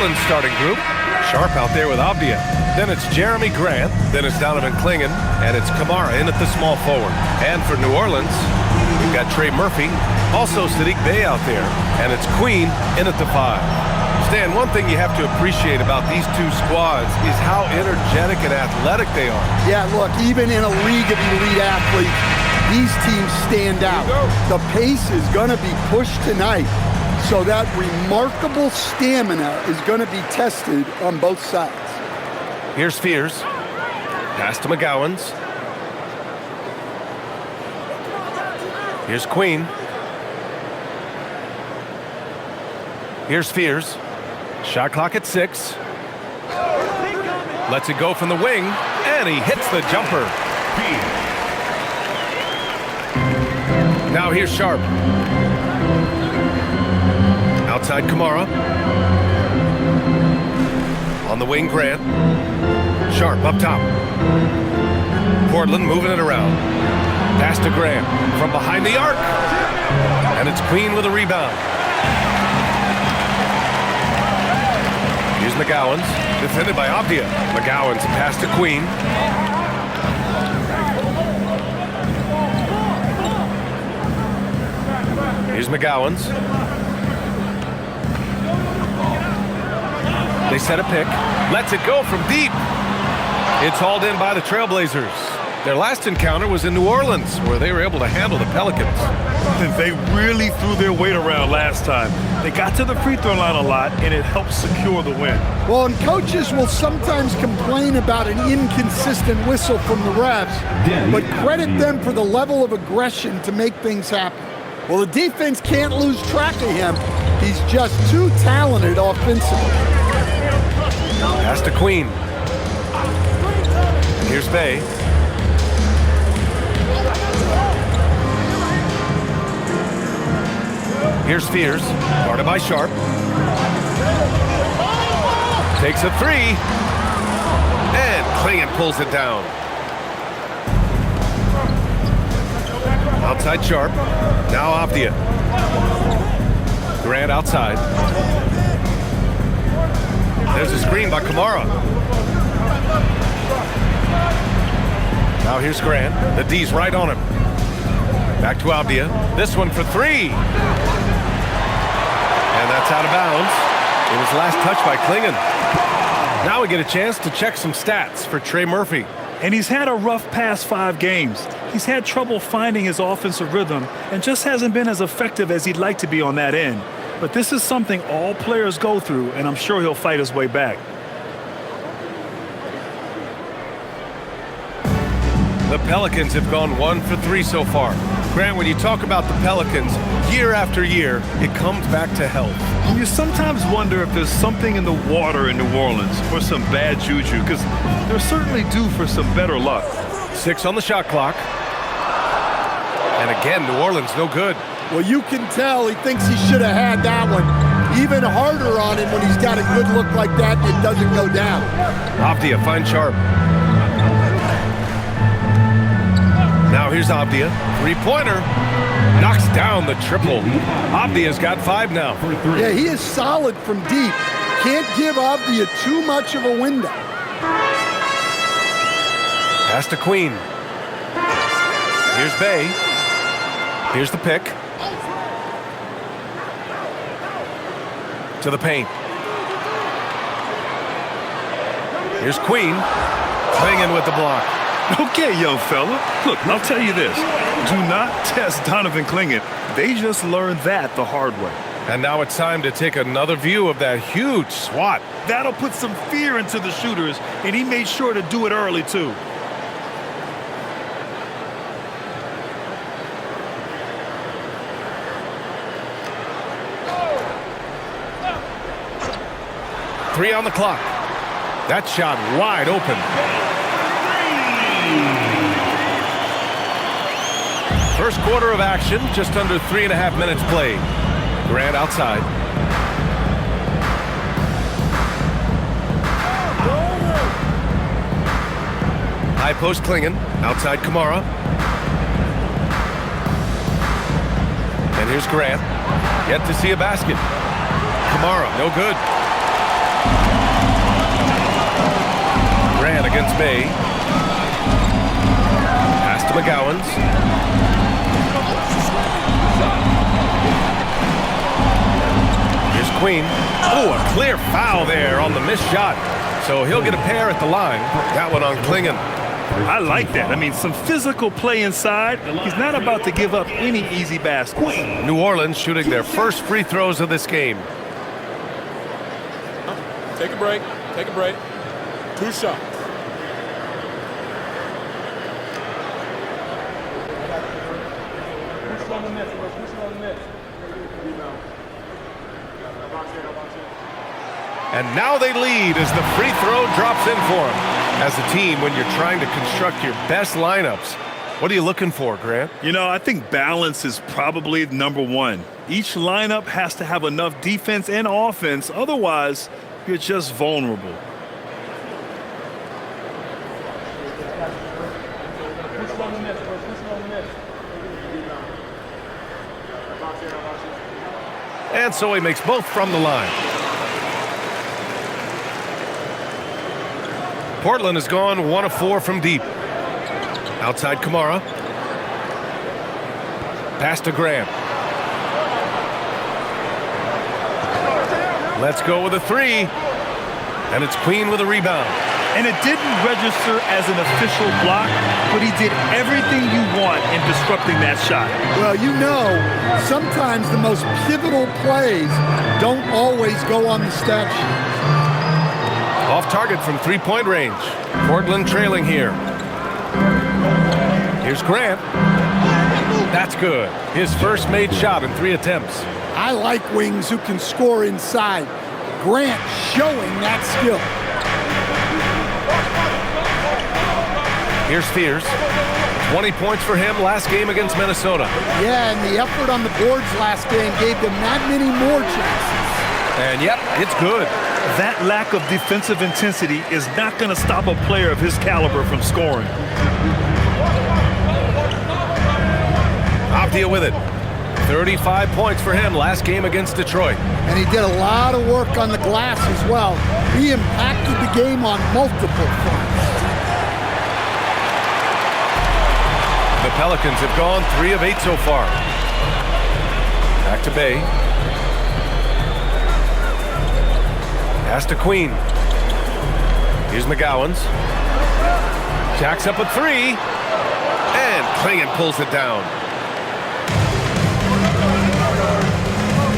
Portland's starting group. Sharp out there with Avdia. Then it's Jeremy Grant. Then it's Donovan Clingan. And it's Kamara in at the small forward. And for New Orleans, we've got Trey Murphy. Also Sadiq Bey out there. And it's Queen in at the 5. Stan, one thing you have to appreciate about these two squads is how energetic and athletic they are. Yeah, look, even in a league of elite athletes, these teams stand out. The pace is going to be pushed tonight, so that remarkable stamina is going to be tested on both sides. Here's Fears. Pass to McGowans. Here's Queen. Here's Fears. Shot clock at 6. Lets it go from the wing, and he hits the jumper. Now here's Sharp. Outside Kamara. On the wing, Grant. Sharp up top. Portland moving it around. Pass to Grant from behind the arc. And it's Queen with a rebound. Here's McGowans, defended by Avdia. McGowans pass to Queen. Here's McGowans. They set a pick. Lets it go from deep. It's hauled in by the Trailblazers. Their last encounter was in New Orleans, where they were able to handle the Pelicans. They really threw their weight around last time. They got to the free throw line a lot, and it helped secure the win. Well, and coaches will sometimes complain about an inconsistent whistle from the refs, but credit them for the level of aggression to make things happen. Well, the defense can't lose track of him. He's just too talented offensively. Pass to Queen. Here's Bey. Here's Fears, guarded by Sharp. Takes a 3. And Clingan pulls it down. Outside Sharp. Now Avdia. Grant outside. There's a screen by Kamara. Now here's Grant. The D's right on him. Back to Avdia. This one for 3. And that's out of bounds. It was last touched by Clingan. Now we get a chance to check some stats for Trey Murphy. And he's had a rough past 5 games. He's had trouble finding his offensive rhythm and just hasn't been as effective as he'd like to be on that end. But this is something all players go through, and I'm sure he'll fight his way back. The Pelicans have gone 1 for 3 so far. Grant, when you talk about the Pelicans, year after year, it comes back to health. You sometimes wonder if there's something in the water in New Orleans or some bad juju, because they're certainly due for some better luck. 6 on the shot clock. And again, New Orleans no good. Well, you can tell he thinks he should have had that one. Even harder on him when he's got a good look like that and it doesn't go down. Avdia finds Sharp. Now here's Avdia. 3-pointer. Knocks down the triple. Avdia's got 5 now. Yeah, he is solid from deep. Can't give Avdia too much of a window. Pass to Queen. Here's Bey. Here's the pick. To the paint. Here's Queen. Clingan with the block. Okay, young fella. Look, I'll tell you this. Do not test Donovan Clingan. They just learned that the hard way. And now it's time to take another view of that huge swat. That'll put some fear into the shooters, and he made sure to do it early, too. Three on the clock. That shot wide open. First quarter of action, just under 3.5 minutes played. Grant outside. High post Clingan, outside Kamara. And here's Grant. Yet to see a basket. Kamara, no good. Grant against Bay. Pass to McGowans. Here's Queen. Oh, a clear foul there on the missed shot. So he'll get a pair at the line. That one on Klingon. I like that. I mean, some physical play inside. He's not about to give up any easy baskets. New Orleans shooting their first free throws of this game. Take a break. Take a break. 2 shots. And now they lead as the free throw drops in for them. As a team, when you're trying to construct your best lineups, what are you looking for, Grant? You know, I think balance is probably number one. Each lineup has to have enough defense and offense. Otherwise, you're just vulnerable. And so he makes both from the line. Portland has gone 1 of 4 from deep. Outside Kamara. Pass to Grant. Let's go with a 3. And it's Queen with a rebound. And it didn't register as an official block, but he did everything you want in disrupting that shot. Well, you know, sometimes the most pivotal plays don't always go on the stat sheet. Off target from 3-point range. Portland trailing here. Here's Grant. That's good. His first made shot in 3 attempts. I like wings who can score inside. Grant showing that skill. Here's Fears. 20 points for him last game against Minnesota. Yeah, and the effort on the boards last game gave them that many more chances. And yep, it's good. That lack of defensive intensity is not going to stop a player of his caliber from scoring. Avdia with it. 35 points for him last game against Detroit. And he did a lot of work on the glass as well. He impacted the game on multiple fronts. The Pelicans have gone 3 of 8 so far. Back to Bay. Pass to Queen. Here's McGowans. Jacks up a 3. And Klingon pulls it down.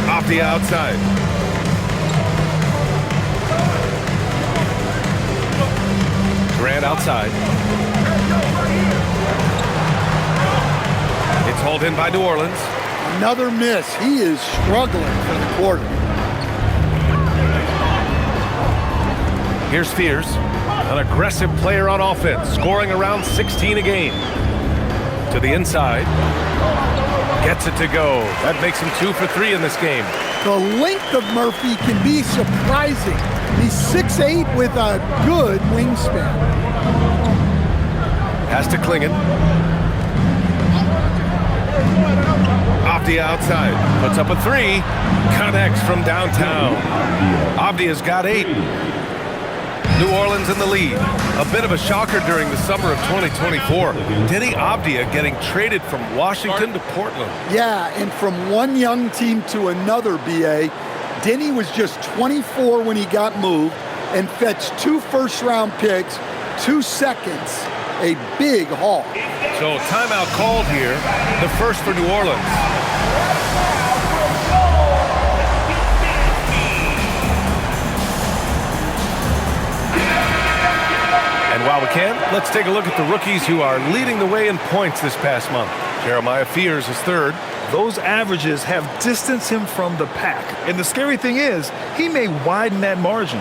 Off the outside. Grant outside. It's hauled in by New Orleans. Another miss. He is struggling for the quarter. Here's Fears, an aggressive player on offense, scoring around 16 a game. To the inside. Gets it to go. That makes him 2 for 3 in this game. The length of Murphy can be surprising. He's 6'8" with a good wingspan. Pass to Klingon. Off the outside. Puts up a 3. Connects from downtown. Avdia's got 8. New Orleans in the lead. A bit of a shocker during the summer of 2024. Denny Avdia getting traded from Washington to Portland. Yeah, and from one young team to another, B.A., Denny was just 24 when he got moved and fetched 2 first-round picks, 2 seconds, a big haul. So timeout called here, the first for New Orleans. And while we can, let's take a look at the rookies who are leading the way in points this past month. Jeremiah Fears is 3rd. Those averages have distanced him from the pack. And the scary thing is, he may widen that margin.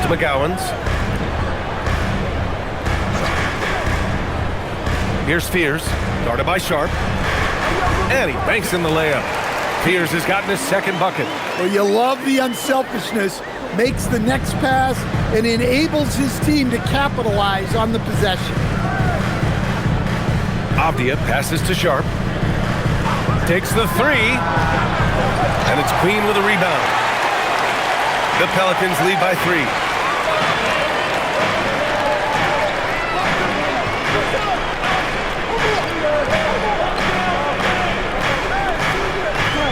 McGowans. Here's Fears, guarded by Sharp. And he banks in the layup. Fears has gotten his 2nd bucket. Well, you love the unselfishness makes the next pass, and enables his team to capitalize on the possession. Avdia passes to Sharp. Takes the three. And it's Queen with a rebound. The Pelicans lead by 3.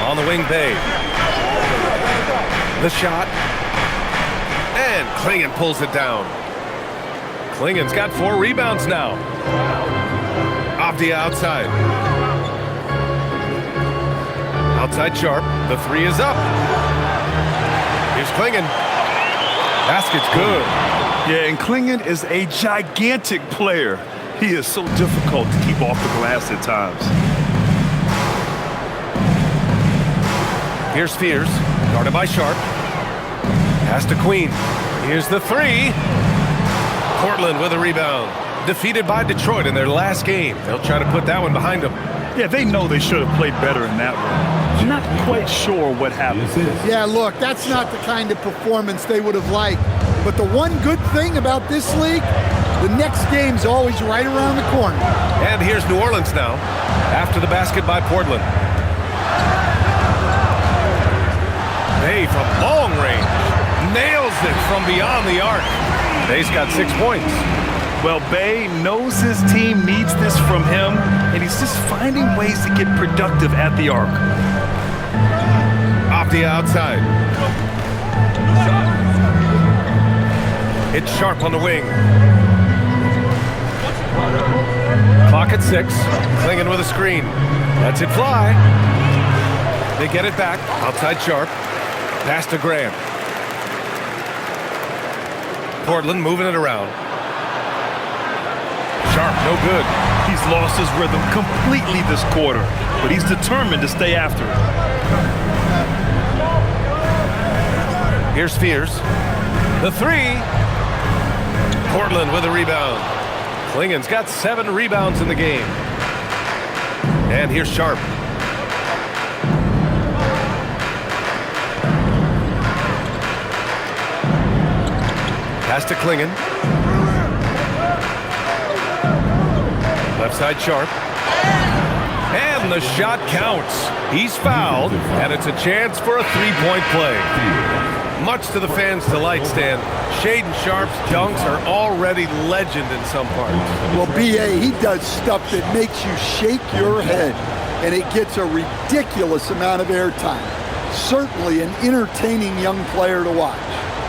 On the wing, Bay. The shot. And Klingon pulls it down. Klingon's got 4 rebounds now. Avdia outside. Outside Sharp. The 3 is up. Here's Klingon. Basket's good. Yeah, and Klingon is a gigantic player. He is so difficult to keep off the glass at times. Here's Fears, guarded by Sharp. Pass to Queen. Here's the 3. Portland with a rebound. Defeated by Detroit in their last game. They'll try to put that one behind them. Yeah, they know they should have played better in that one. I'm not quite sure what happened. Yeah, look, that's not the kind of performance they would have liked. But the one good thing about this league, the next game's always right around the corner. And here's New Orleans now, after the basket by Portland. Bay from long range. Nails it from beyond the arc. Bay's got 6 points. Well, Bay knows his team needs this from him, and he's just finding ways to get productive at the arc. Avdia outside. It's Sharp on the wing. Clock at 6. Klingon with a screen. Lets it fly. They get it back. Outside Sharp. Pass to Grant. Portland moving it around. Sharp, no good. He's lost his rhythm completely this quarter, but he's determined to stay after it. Here's Fears. The 3. Portland with a rebound. Klingon's got 7 rebounds in the game. And here's Sharp. Pass to Klingon. Left side Sharp. And the shot counts. He's fouled, and it's a chance for a 3-point play. Much to the fans' delight, Stan, Shaedon Sharp's dunks are already legend in some parts. Well, B.A., he does stuff that makes you shake your head, and it gets a ridiculous amount of airtime. Certainly an entertaining young player to watch.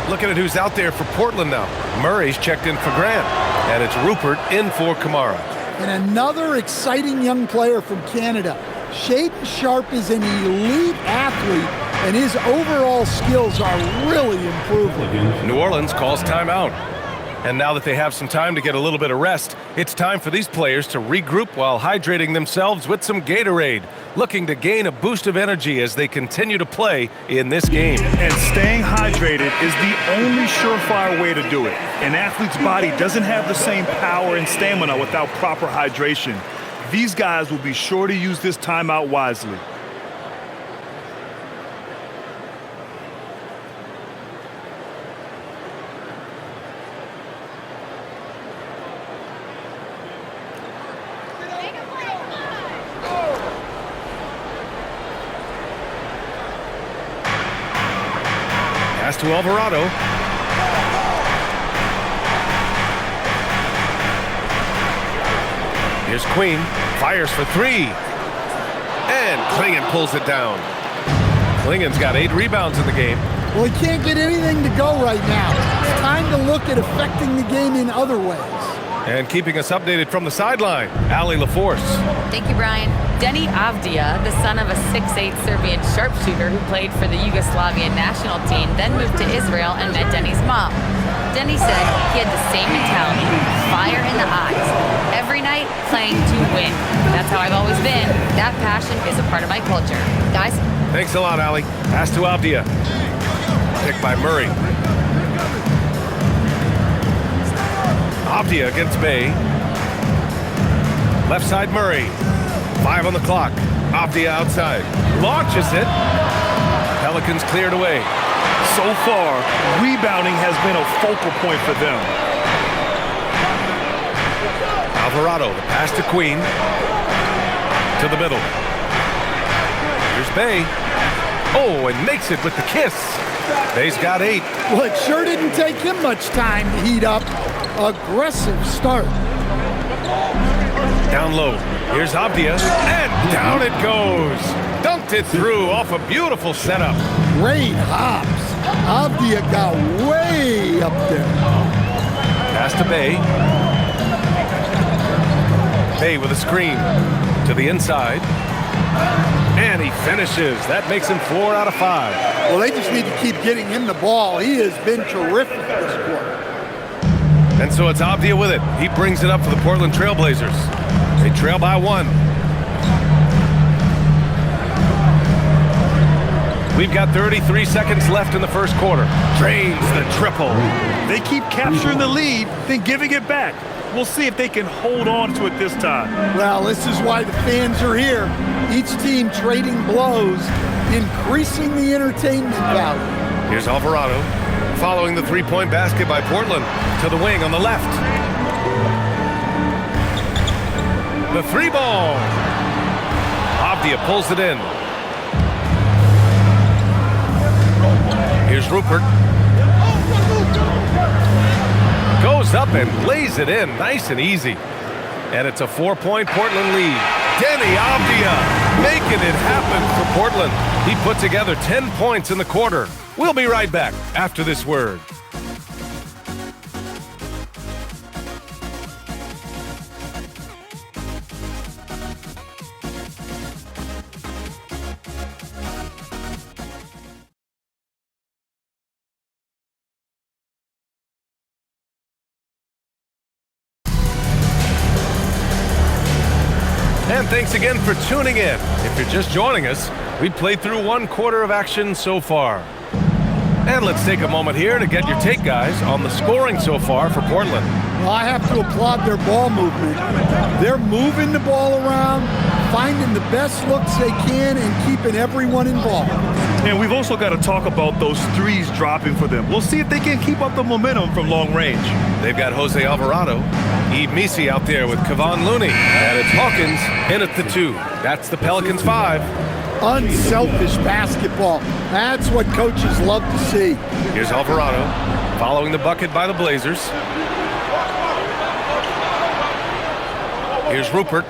Looking at who's out there for Portland now. Murray's checked in for Grant, and it's Rupert in for Kamara. And another exciting young player from Canada. Shaedon Sharp is an elite athlete, and his overall skills are really improving. New Orleans calls timeout. And now that they have some time to get a little bit of rest, it's time for these players to regroup while hydrating themselves with some Gatorade, looking to gain a boost of energy as they continue to play in this game. And staying hydrated is the only surefire way to do it. An athlete's body doesn't have the same power and stamina without proper hydration. These guys will be sure to use this timeout wisely. Pass to Alvarado. Here's Queen. Fires for 3. And Klingon pulls it down. Klingon's got 8 rebounds in the game. Well, he can't get anything to go right now. It's time to look at affecting the game in other ways. And keeping us updated from the sideline, Ali LaForce. Thank you, Brian. Denny Avdia, the son of a 6'8 Serbian sharpshooter who played for the Yugoslavian national team, then moved to Israel and met Denny's mom. Denny said he had the same mentality, fire in the eyes. Every night, playing to win. That's how I've always been. That passion is a part of my culture. Guys? Thanks a lot, Ali. Pass to Avdia. Picked by Murray. Avdia against Bay. Left side Murray. 5 on the clock. Avdia outside. Launches it. Pelicans cleared away. So far, rebounding has been a focal point for them. Alvarado, the pass to Queen. To the middle. Here's Bay. Oh, and makes it with the kiss. Bay's got 8. Well, it sure didn't take him much time to heat up. Aggressive start. Down low. Here's Avdia. And down it goes. Dunked it through off a beautiful setup. Great hops. Avdia got way up there. Pass to Bay. Bay with a screen to the inside. And he finishes. That makes him 4 out of 5. Well, they just need to keep getting him the ball. He has been terrific this quarter. And so it's Avdia with it. He brings it up for the Portland Trailblazers. They trail by 1. We've got 33 seconds left in the first quarter. Drains the triple. They keep capturing the lead, then giving it back. We'll see if they can hold on to it this time. Well, this is why the fans are here. Each team trading blows, increasing the entertainment value. Here's Alvarado following the three-point basket by Portland to the wing on the left. The 3 ball. Avdia pulls it in. Here's Rupert. Goes up and lays it in nice and easy. And it's a 4-point Portland lead. Denny Avdia making it happen for Portland. He put together 10 points in the quarter. We'll be right back after this word. And thanks again for tuning in. If you're just joining us, we played through 1 quarter of action so far. And let's take a moment here to get your take, guys, on the scoring so far for Portland. Well, I have to applaud their ball movement. They're moving the ball around, finding the best looks they can, and keeping everyone involved. And we've also got to talk about those threes dropping for them. We'll see if they can keep up the momentum from long range. They've got Jose Alvarado, Yves Missi out there with Kevon Looney, and it's Hawkins in at the 2. That's the Pelicans 5. Unselfish basketball. That's what coaches love to see. Here's Alvarado following the bucket by the Blazers. Here's Rupert.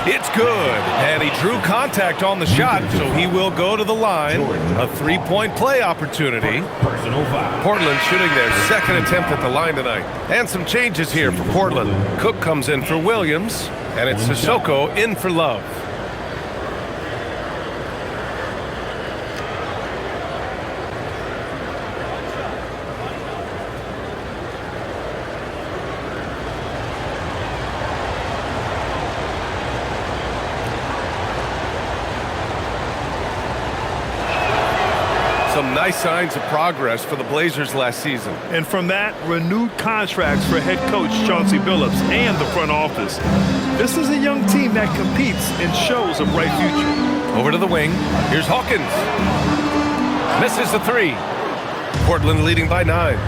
It's good, and he drew contact on the shot, so he will go to the line. A 3-point play opportunity. Portland shooting their second attempt at the line tonight. And some changes here for Portland. Cook comes in for Williams, and it's Sissoko in for Love. Some nice signs of progress for the Blazers last season. And from that, renewed contracts for head coach Chauncey Billups and the front office. This is a young team that competes and shows a bright future. Over to the wing. Here's Hawkins. Misses the 3. Portland leading by 9.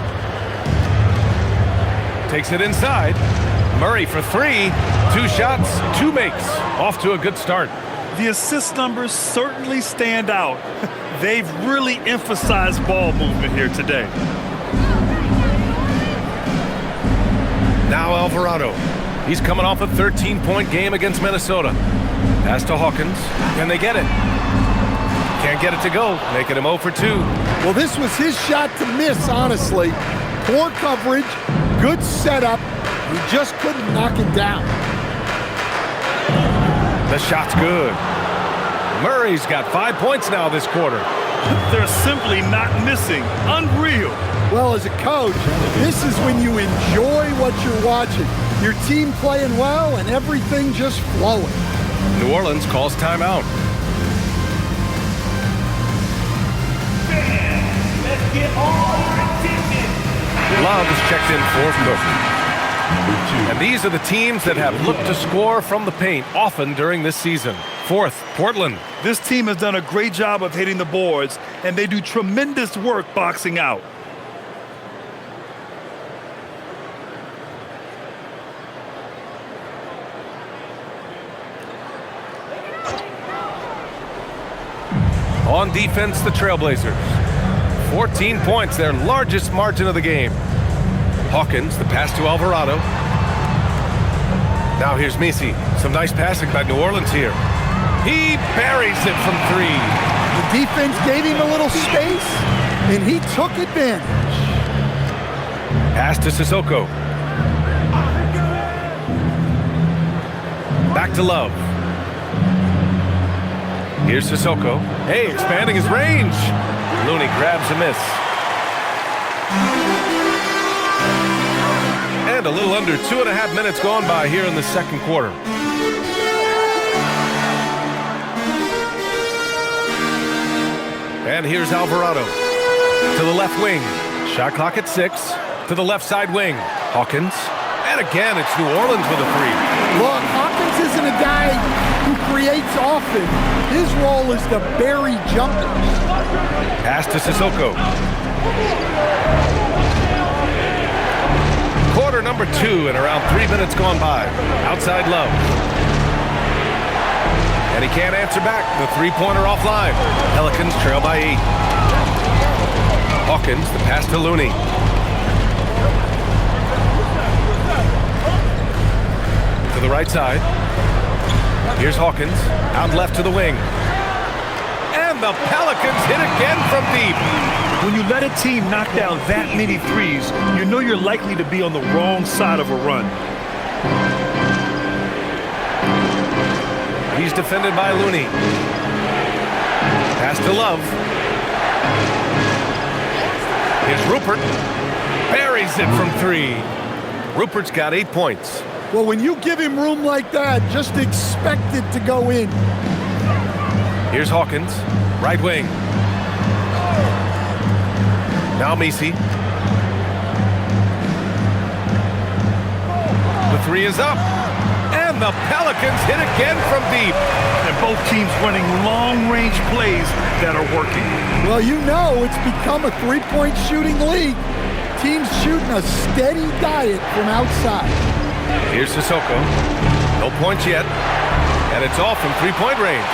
Takes it inside. Murray for 3. 2 shots, 2 makes. Off to a good start. The assist numbers certainly stand out. They've really emphasized ball movement here today. Now Alvarado. He's coming off a 13-point game against Minnesota. Pass to Hawkins. Can they get it? Can't get it to go, making him 0 for 2. Well, this was his shot to miss, honestly. Poor coverage, good setup. He just couldn't knock it down. The shot's good. Murray's got 5 points now this quarter. They're simply not missing. Unreal. Well, as a coach, this is when you enjoy what you're watching. Your team playing well and everything just flowing. New Orleans calls timeout. Let's get all our attention. Love is checked in for Cook. And these are the teams that have looked to score from the paint often during this season. Fourth, Portland. This team has done a great job of hitting the boards, and they do tremendous work boxing out. On defense, the Trailblazers. 14 points, their largest margin of the game. Hawkins, the pass to Alvarado. Now here's Messi. Some nice passing by New Orleans here. He buries it from three. The defense gave him a little space, and he took advantage. Pass to Sissoko. Back to Love. Here's Sissoko. Hey, expanding his range. Looney grabs a miss. And a little under 2.5 minutes gone by here in the second quarter. And here's Alvarado. To the left wing. Shot clock at 6. To the left side wing. Hawkins. And again, it's New Orleans with a three. Look, Hawkins isn't a guy who creates often. His role is to bury jumpers. Pass to Sissoko. Quarter number 2 and around 3 minutes gone by. Outside Love. And he can't answer back. The three-pointer offline. Pelicans trail by 8. Hawkins, the pass to Looney. To the right side. Here's Hawkins. Out left to the wing. And the Pelicans hit again from deep. When you let a team knock down that many threes, you know you're likely to be on the wrong side of a run. He's defended by Looney. Pass to Love. Here's Rupert. Buries it from 3. Rupert's got 8 points. Well, when you give him room like that, just expect it to go in. Here's Hawkins. Right wing. Now Messi. The 3 is up. And the Pelicans hit again from deep. And both teams running long-range plays that are working. Well, you know it's become a three-point shooting league. Teams shooting a steady diet from outside. Here's Sissoko. No points yet. And it's off from three-point range.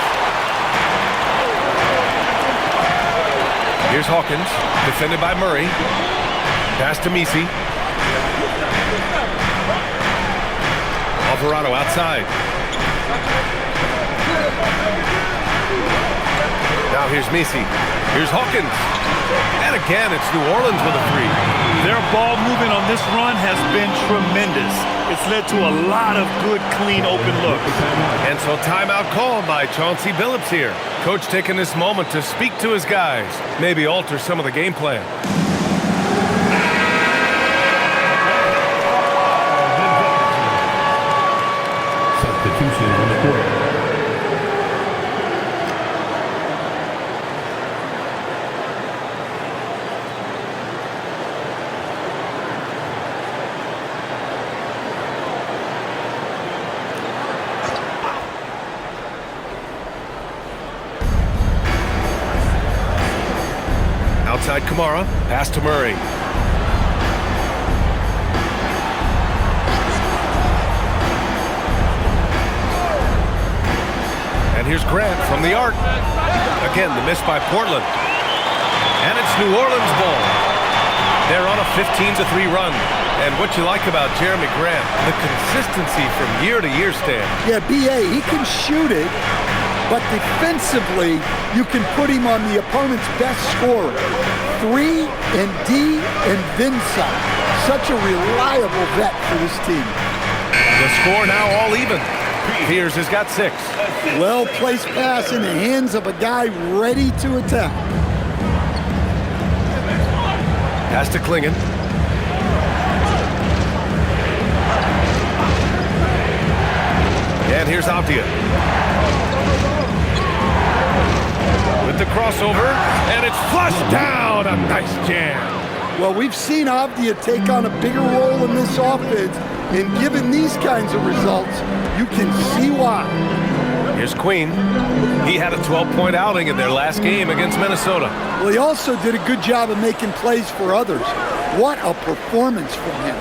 Here's Hawkins. Defended by Murray. Pass to Messi. Alvarado outside. Now here's Messi. Here's Hawkins. And again, it's New Orleans with a 3. Their ball movement on this run has been tremendous. It's led to a lot of good, clean, open looks. And so timeout called by Chauncey Billups here. Coach taking this moment to speak to his guys, maybe alter some of the game plan. Substitution on the court. Outside Kamara, pass to Murray. And here's Grant from the arc. Again, the miss by Portland. And it's New Orleans ball. They're on a 15-3 run. And what you like about Jeremy Grant, the consistency from year to year, Stan. Yeah, B.A., he can shoot it, but defensively, you can put him on the opponent's best scorer. 3 and D and then some. Such a reliable vet for this team. The score now all even. Pierce has got 6. Well-placed pass in the hands of a guy ready to attack. Pass to Klingon. And here's Avdia. With the crossover, and it's flushed down. A nice jam. Well, we've seen Avdia take on a bigger role in this offense, And given these kinds of results, you can see why. Here's Queen. He had a 12-point outing in their last game against Minnesota. Well, he also did a good job of making plays for others. What a performance from him.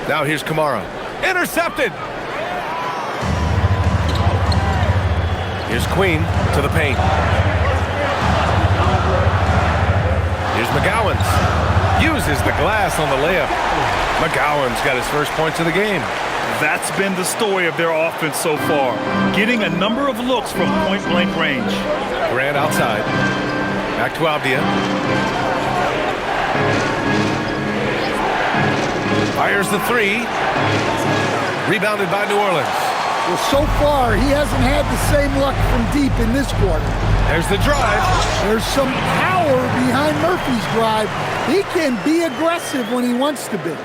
Now here's Kamara. Intercepted! Here's Queen to the paint. Here's McGowan's. Uses the glass on the layup. McGowan's got his first points of the game. That's been the story of their offense so far, getting a number of looks from point-blank range. Grant outside. Back to Avdia. Fires the three. Rebounded by New Orleans. Well, so far, he hasn't had the same luck from deep in this quarter. There's the drive. There's some power behind Murphy's drive. He can be aggressive when he wants to be.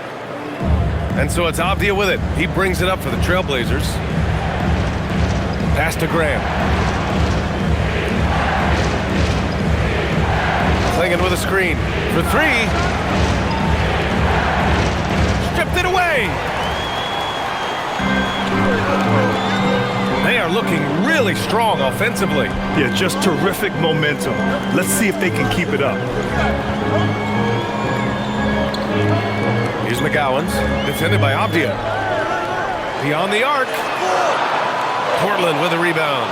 And so it's Avdia with it. He brings it up for the Trailblazers. Pass to Graham. Klingon with a screen for three. Stripped it away. They are looking really strong offensively. Yeah, just terrific momentum. Let's see if they can keep it up. Here's McGowan's, defended by Avdia. Beyond the arc. Portland with a rebound.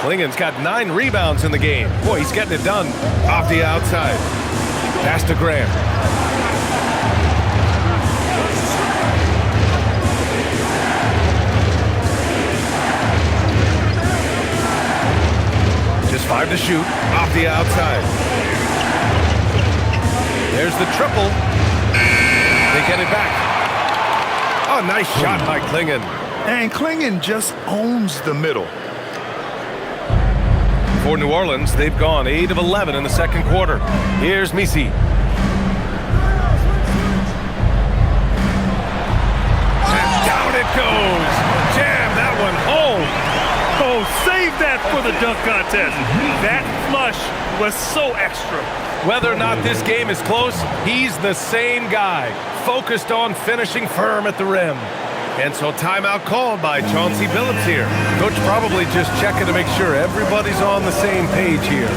Klingon's got 9 rebounds in the game. Boy, he's getting it done. Avdia outside. Pass to Graham. Just 5 to shoot. Avdia outside. There's the triple. They get it back. Oh, nice shot by Klingon. And Klingon just owns the middle. For New Orleans, they've gone 8 of 11 in the second quarter. Here's Misi. And down it goes. Jam that one home. Oh, save that for the dunk contest. That flush was so extra. Whether or not this game is close, he's the same guy, focused on finishing firm at the rim. And so timeout called by Chauncey Billups here. Coach probably just checking to make sure everybody's on the same page here.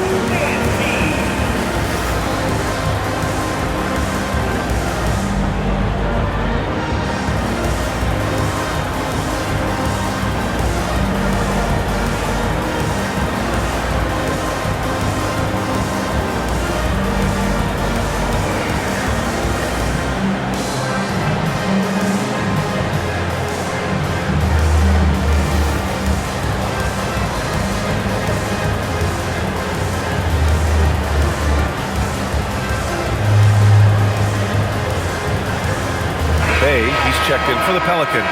He's checked in for the Pelicans.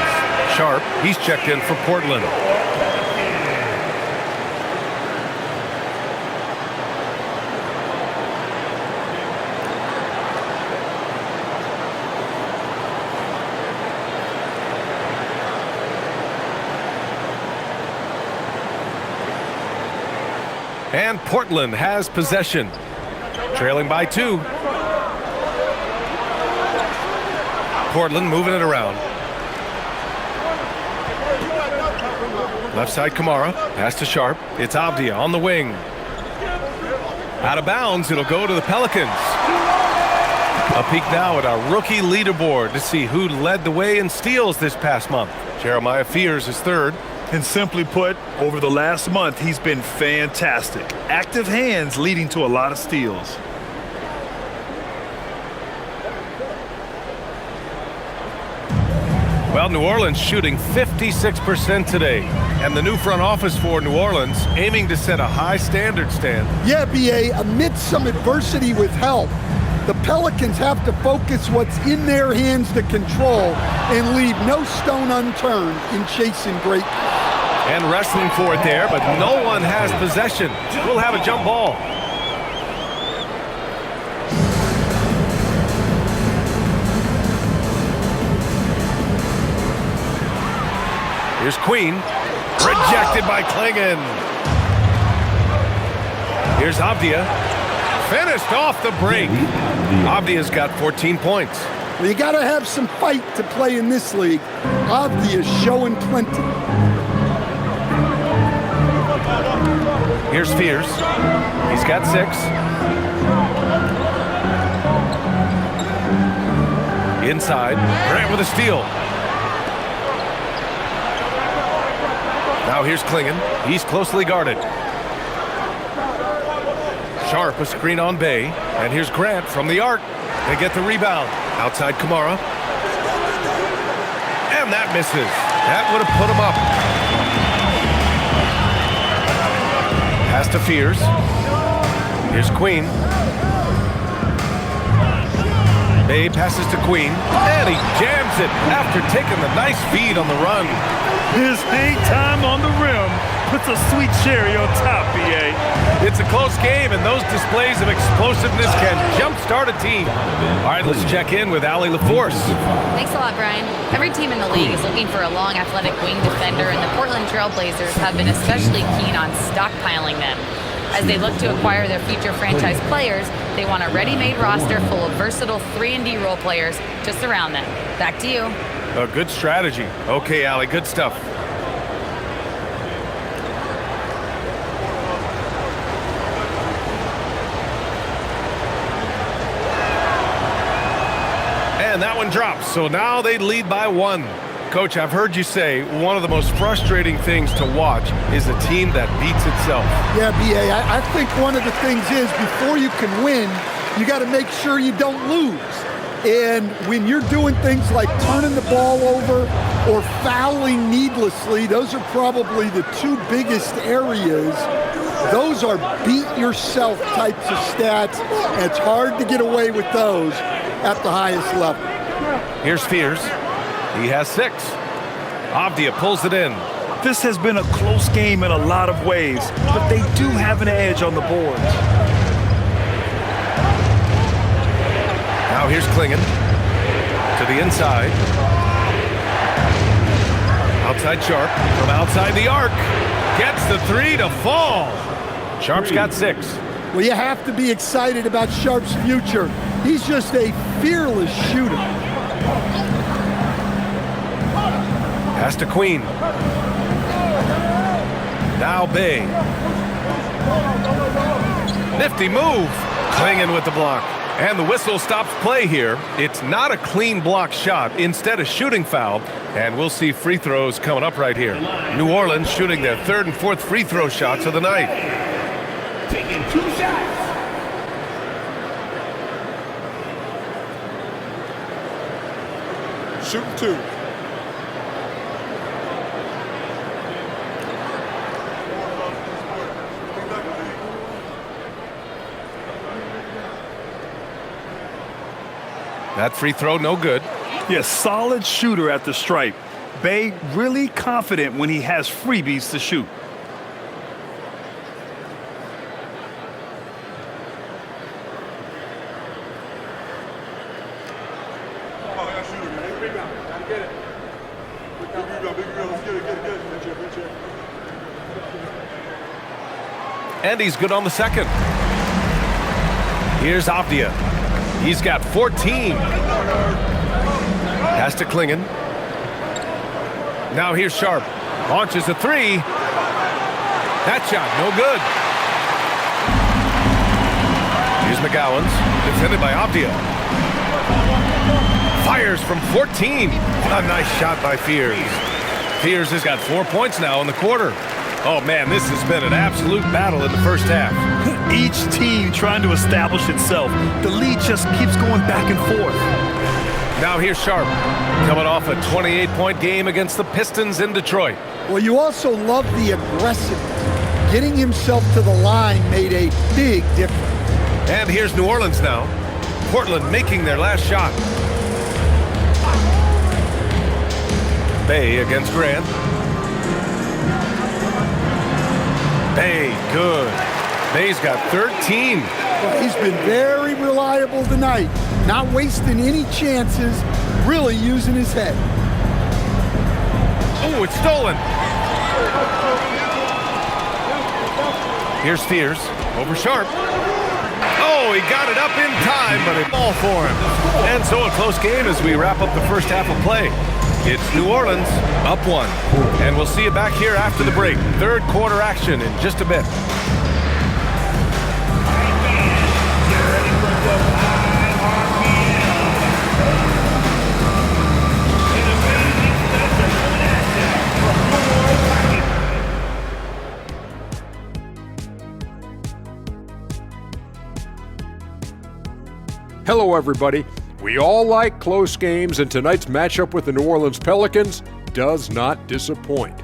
Sharp, he's checked in for Portland. And Portland has possession, trailing by 2. Portland moving it around. Left side Kamara, pass to Sharp. It's Avdia on the wing. Out of bounds, it'll go to the Pelicans. A peek now at our rookie leaderboard to see who led the way in steals this past month. Jeremiah Fears is third. And simply put, over the last month, he's been fantastic. Active hands leading to a lot of steals. Well, New Orleans shooting 56% today. And the new front office for New Orleans aiming to set a high standard, Stan. Yeah, B.A., amidst some adversity with help, the Pelicans have to focus what's in their hands to control and leave no stone unturned in chasing greatness. And wrestling for it there, but no one has possession. We'll have a jump ball. Here's Queen, rejected by Klingon. Here's Avdia, finished off the break. Avdia's got 14 points. Well, you got to have some fight to play in this league. Avdiya showing plenty. Here's Fears. He's got 6. Inside. Grant with a steal. Now here's Klingon. He's closely guarded. Sharp a screen on Bay. And here's Grant from the arc. They get the rebound. Outside Kamara. And that misses. That would have put him up. Pass to Fears. Here's Queen. Bay passes to Queen. And he jams it after taking the nice feed on the run. His hang time on the rim puts a sweet cherry on top, BA. It's a close game, and those displays of explosiveness can jumpstart a team. All right, let's check in with Allie LaForce. Thanks a lot, Brian. Every team in the league is looking for a long, athletic wing defender, and the Portland Trail Blazers have been especially keen on stockpiling them. As they look to acquire their future franchise players, they want a ready-made roster full of versatile 3-and-D role players to surround them. Back to you. A good strategy. Okay, Allie, good stuff. And that one drops, so now they lead by 1. Coach, I've heard you say one of the most frustrating things to watch is a team that beats itself. Yeah, B.A., I think one of the things is before you can win, you got to make sure you don't lose. And when you're doing things like turning the ball over or fouling needlessly, those are probably the 2 biggest areas. Those are beat-yourself types of stats, and it's hard to get away with those at the highest level. Here's Fears. He has 6. Avdiya pulls it in. This has been a close game in a lot of ways, but they do have an edge on the boards. Now here's Klingon. To the inside. Outside Sharp. From outside the arc. Gets the 3 to fall. Sharp's got 6. Well, you have to be excited about Sharp's future. He's just a fearless shooter. Pass to Queen. Now Bay. Nifty move. Klingon with the block. And the whistle stops play here. It's not a clean block shot, instead a shooting foul. And we'll see free throws coming up right here. New Orleans shooting their 3rd and 4th free throw shots of the night. Taking 2 shots. Shooting 2. That free throw, no good. Yes, solid shooter at the stripe. Bay really confident when he has freebies to shoot. And he's good on the 2nd. Here's Avdiya. He's got 14. Pass to Klingon. Now here's Sharp. Launches a 3. That shot, no good. Here's McGowan's. Defended by Avdiya. Fires from 14. A nice shot by Fears. Fears has got 4 points now in the quarter. Oh, man, this has been an absolute battle in the first half. Each team trying to establish itself. The lead just keeps going back and forth. Now here's Sharp, coming off a 28-point game against the Pistons in Detroit. Well, you also love the aggressiveness. Getting himself to the line made a big difference. And here's New Orleans now. Portland making their last shot. Bay against Grant. Bay, good. Bay's got 13. Well, he's been very reliable tonight. Not wasting any chances, really using his head. Oh, it's stolen. Here's Fears over Sharp. Oh, he got it up in time, but it ball for him. And so a close game as we wrap up the first half of play. It's New Orleans up 1. And we'll see you back here after the break. Third quarter action in just a bit. Hello, everybody. We all like close games, and tonight's matchup with the New Orleans Pelicans does not disappoint.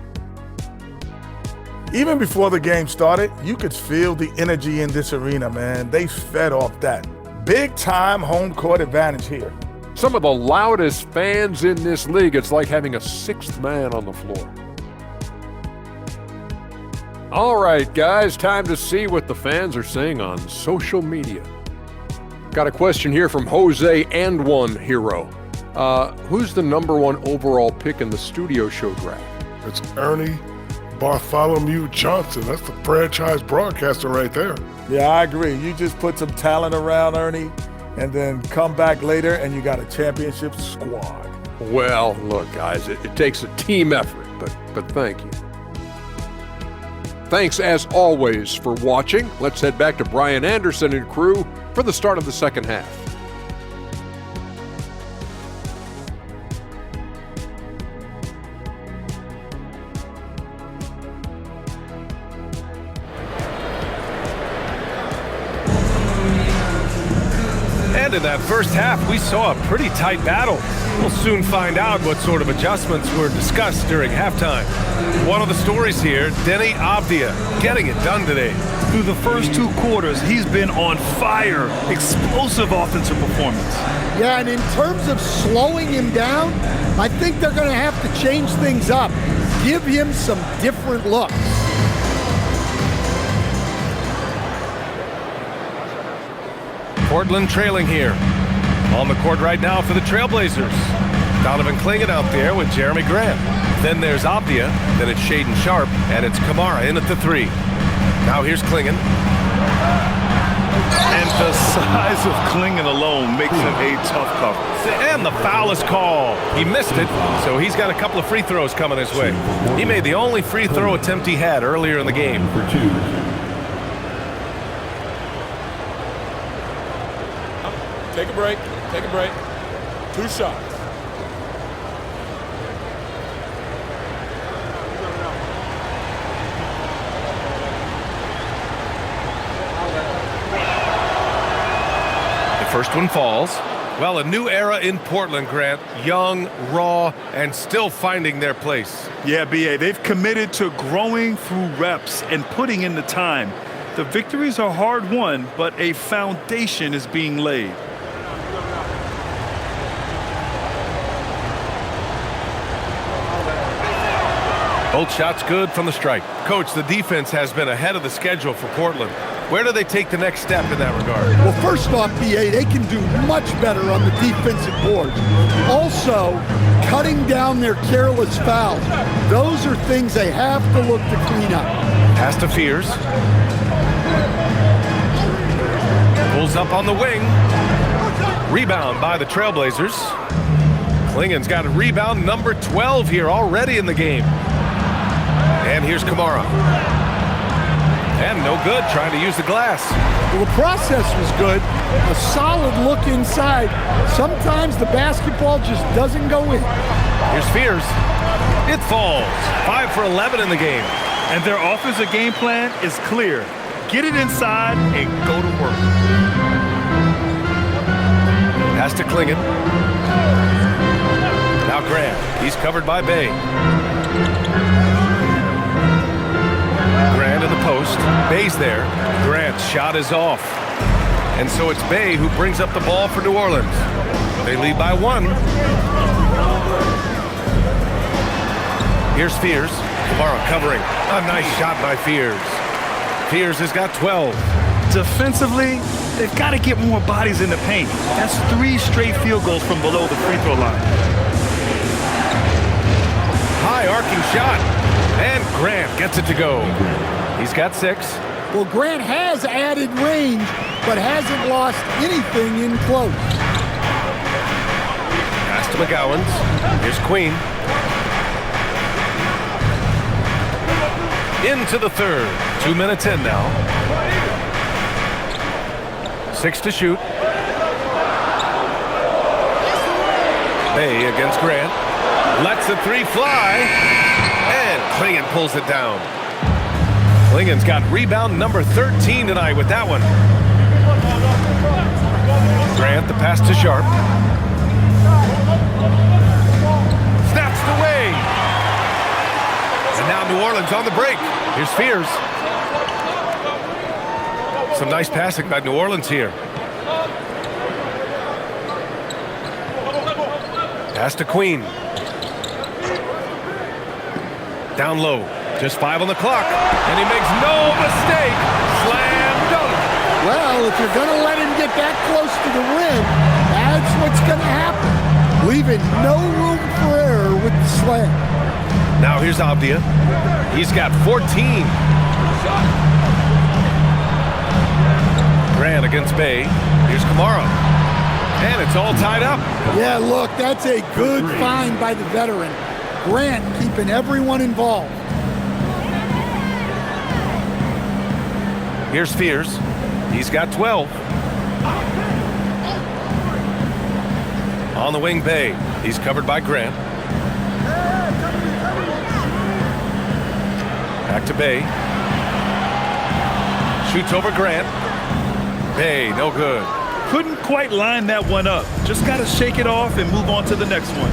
Even before the game started, you could feel the energy in this arena, man. They fed off that. Big-time home court advantage here. Some of the loudest fans in this league. It's like having a sixth man on the floor. All right, guys, time to see what the fans are saying on social media. Got a question here from Jose and One Hero. Who's the #1 overall pick in the studio show draft? It's Ernie Bartholomew Johnson. That's the franchise broadcaster right there. Yeah, I agree. You just put some talent around Ernie and then come back later and you got a championship squad. Well, look, guys, it takes a team effort, but thank you. Thanks, as always, for watching. Let's head back to Brian Anderson and crew for the start of the second half. And in that first half, we saw a pretty tight battle. We'll soon find out what sort of adjustments were discussed during halftime. One of the stories here, Deni Avdija, getting it done today. Through the first 2 quarters, he's been on fire. Explosive offensive performance. Yeah, and in terms of slowing him down, I think they're going to have to change things up. Give him some different looks. Portland trailing here. On the court right now for the Trailblazers. Donovan Clingan out there with Jeremy Grant. Then there's Avdija, then it's Shaedon Sharpe, and it's Kamara in at the 3. Now here's Clingan. And the size of Clingan alone makes him a tough cover. And the foul is called. He missed it, so he's got a couple of free throws coming his way. He made the only free throw attempt he had earlier in the game. Take a break. Take a break. 2 shots. The first one falls. Well, a new era in Portland, Grant. Young, raw, and still finding their place. Yeah, B.A., they've committed to growing through reps and putting in the time. The victories are hard won, but a foundation is being laid. Both shots good from the strike. Coach, the defense has been ahead of the schedule for Portland. Where do they take the next step in that regard? Well, first off, BA, they can do much better on the defensive boards. Also, cutting down their careless fouls. Those are things they have to look to clean up. Pass to Fears. Pulls up on the wing. Rebound by the Trailblazers. Clingan's got a rebound number 12 here already in the game. And here's Kamara. And no good, trying to use the glass. Well, the process was good. A solid look inside. Sometimes the basketball just doesn't go in. Here's Fears. It falls. 5 for 11 in the game. And their offensive game plan is clear. Get it inside and go to work. Pass to Clingan. Now Grant. He's covered by Bey. Grant in the post. Bey's there. Grant's shot is off. And so it's Bey who brings up the ball for New Orleans. They lead by 1. Here's Fears. Kamara covering. A nice shot by Fears. Fears has got 12. Defensively, they've got to get more bodies in the paint. That's 3 straight field goals from below the free throw line. High arcing shot. And Grant gets it to go. He's got 6. Well, Grant has added range, but hasn't lost anything in close. Pass to McGowans. Here's Queen. Into the third. 2 minutes in now. 6 to shoot. Bay against Grant. Lets the three fly. And Klingon pulls it down. Klingon's got rebound number 13 tonight with that one. Grant, the pass to Sharp. Snatched away. And now New Orleans on the break. Here's Fears. Some nice passing by New Orleans here. Pass to Queen. Down low. Just 5 on the clock. And he makes no mistake. Slam dunk. Well, if you're going to let him get that close to the rim, that's what's going to happen. Leaving no room for error with the slam. Now here's Avdia. He's got 14. Grant against Bay. Here's Kamara. And it's all tied up. Yeah, look, that's a good find by the veteran. Grant keeping everyone involved. Here's Fears. He's got 12. On the wing, Bay. He's covered by Grant. Back to Bay. Shoots over Grant. Bay, no good. Couldn't quite line that one up. Just got to shake it off and move on to the next one.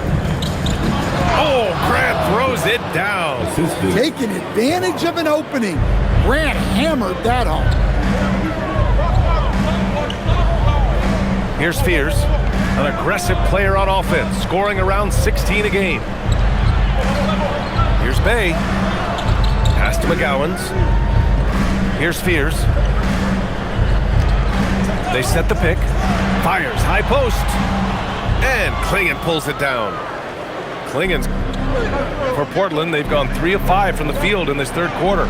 Oh, Grant throws it down. Taking advantage of an opening. Grant hammered that home. Here's Fears, an aggressive player on offense, scoring around 16 a game. Here's Bay. Pass to McGowans. Here's Fears. They set the pick. Fires, high post. And Klingon pulls it down. Klingon's for Portland. They've gone 3 of 5 from the field in this third quarter.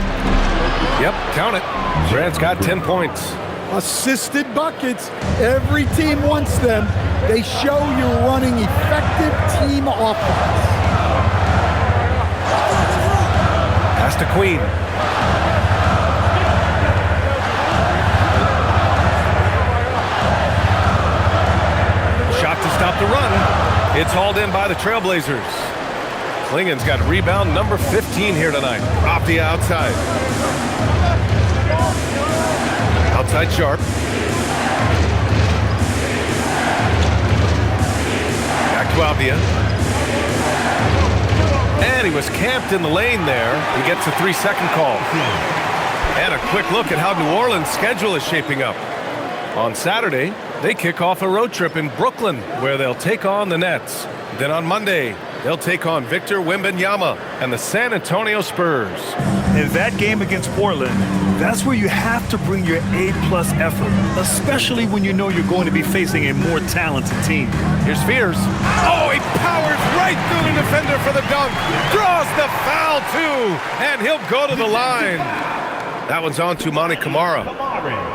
Yep, count it. Grant's got 10 points. Assisted buckets. Every team wants them. They show you're running effective team offense. Pass to Queen. Shot to stop the run. It's hauled in by the Trailblazers. Klingon's got rebound number 15 here tonight. Opti outside. Outside Sharp. Back to Avdia. And he was camped in the lane there. He gets a 3-second call. And a quick look at how New Orleans' schedule is shaping up. On Saturday, they kick off a road trip in Brooklyn, where they'll take on the Nets. Then on Monday, they'll take on Victor Wembanyama and the San Antonio Spurs. In that game against Portland, that's where you have to bring your A-plus effort, especially when you know you're going to be facing a more talented team. Here's Fears. Oh, he powers right through the defender for the dunk. Draws the foul, too. And he'll go to the line. That one's on to Monty Kamara.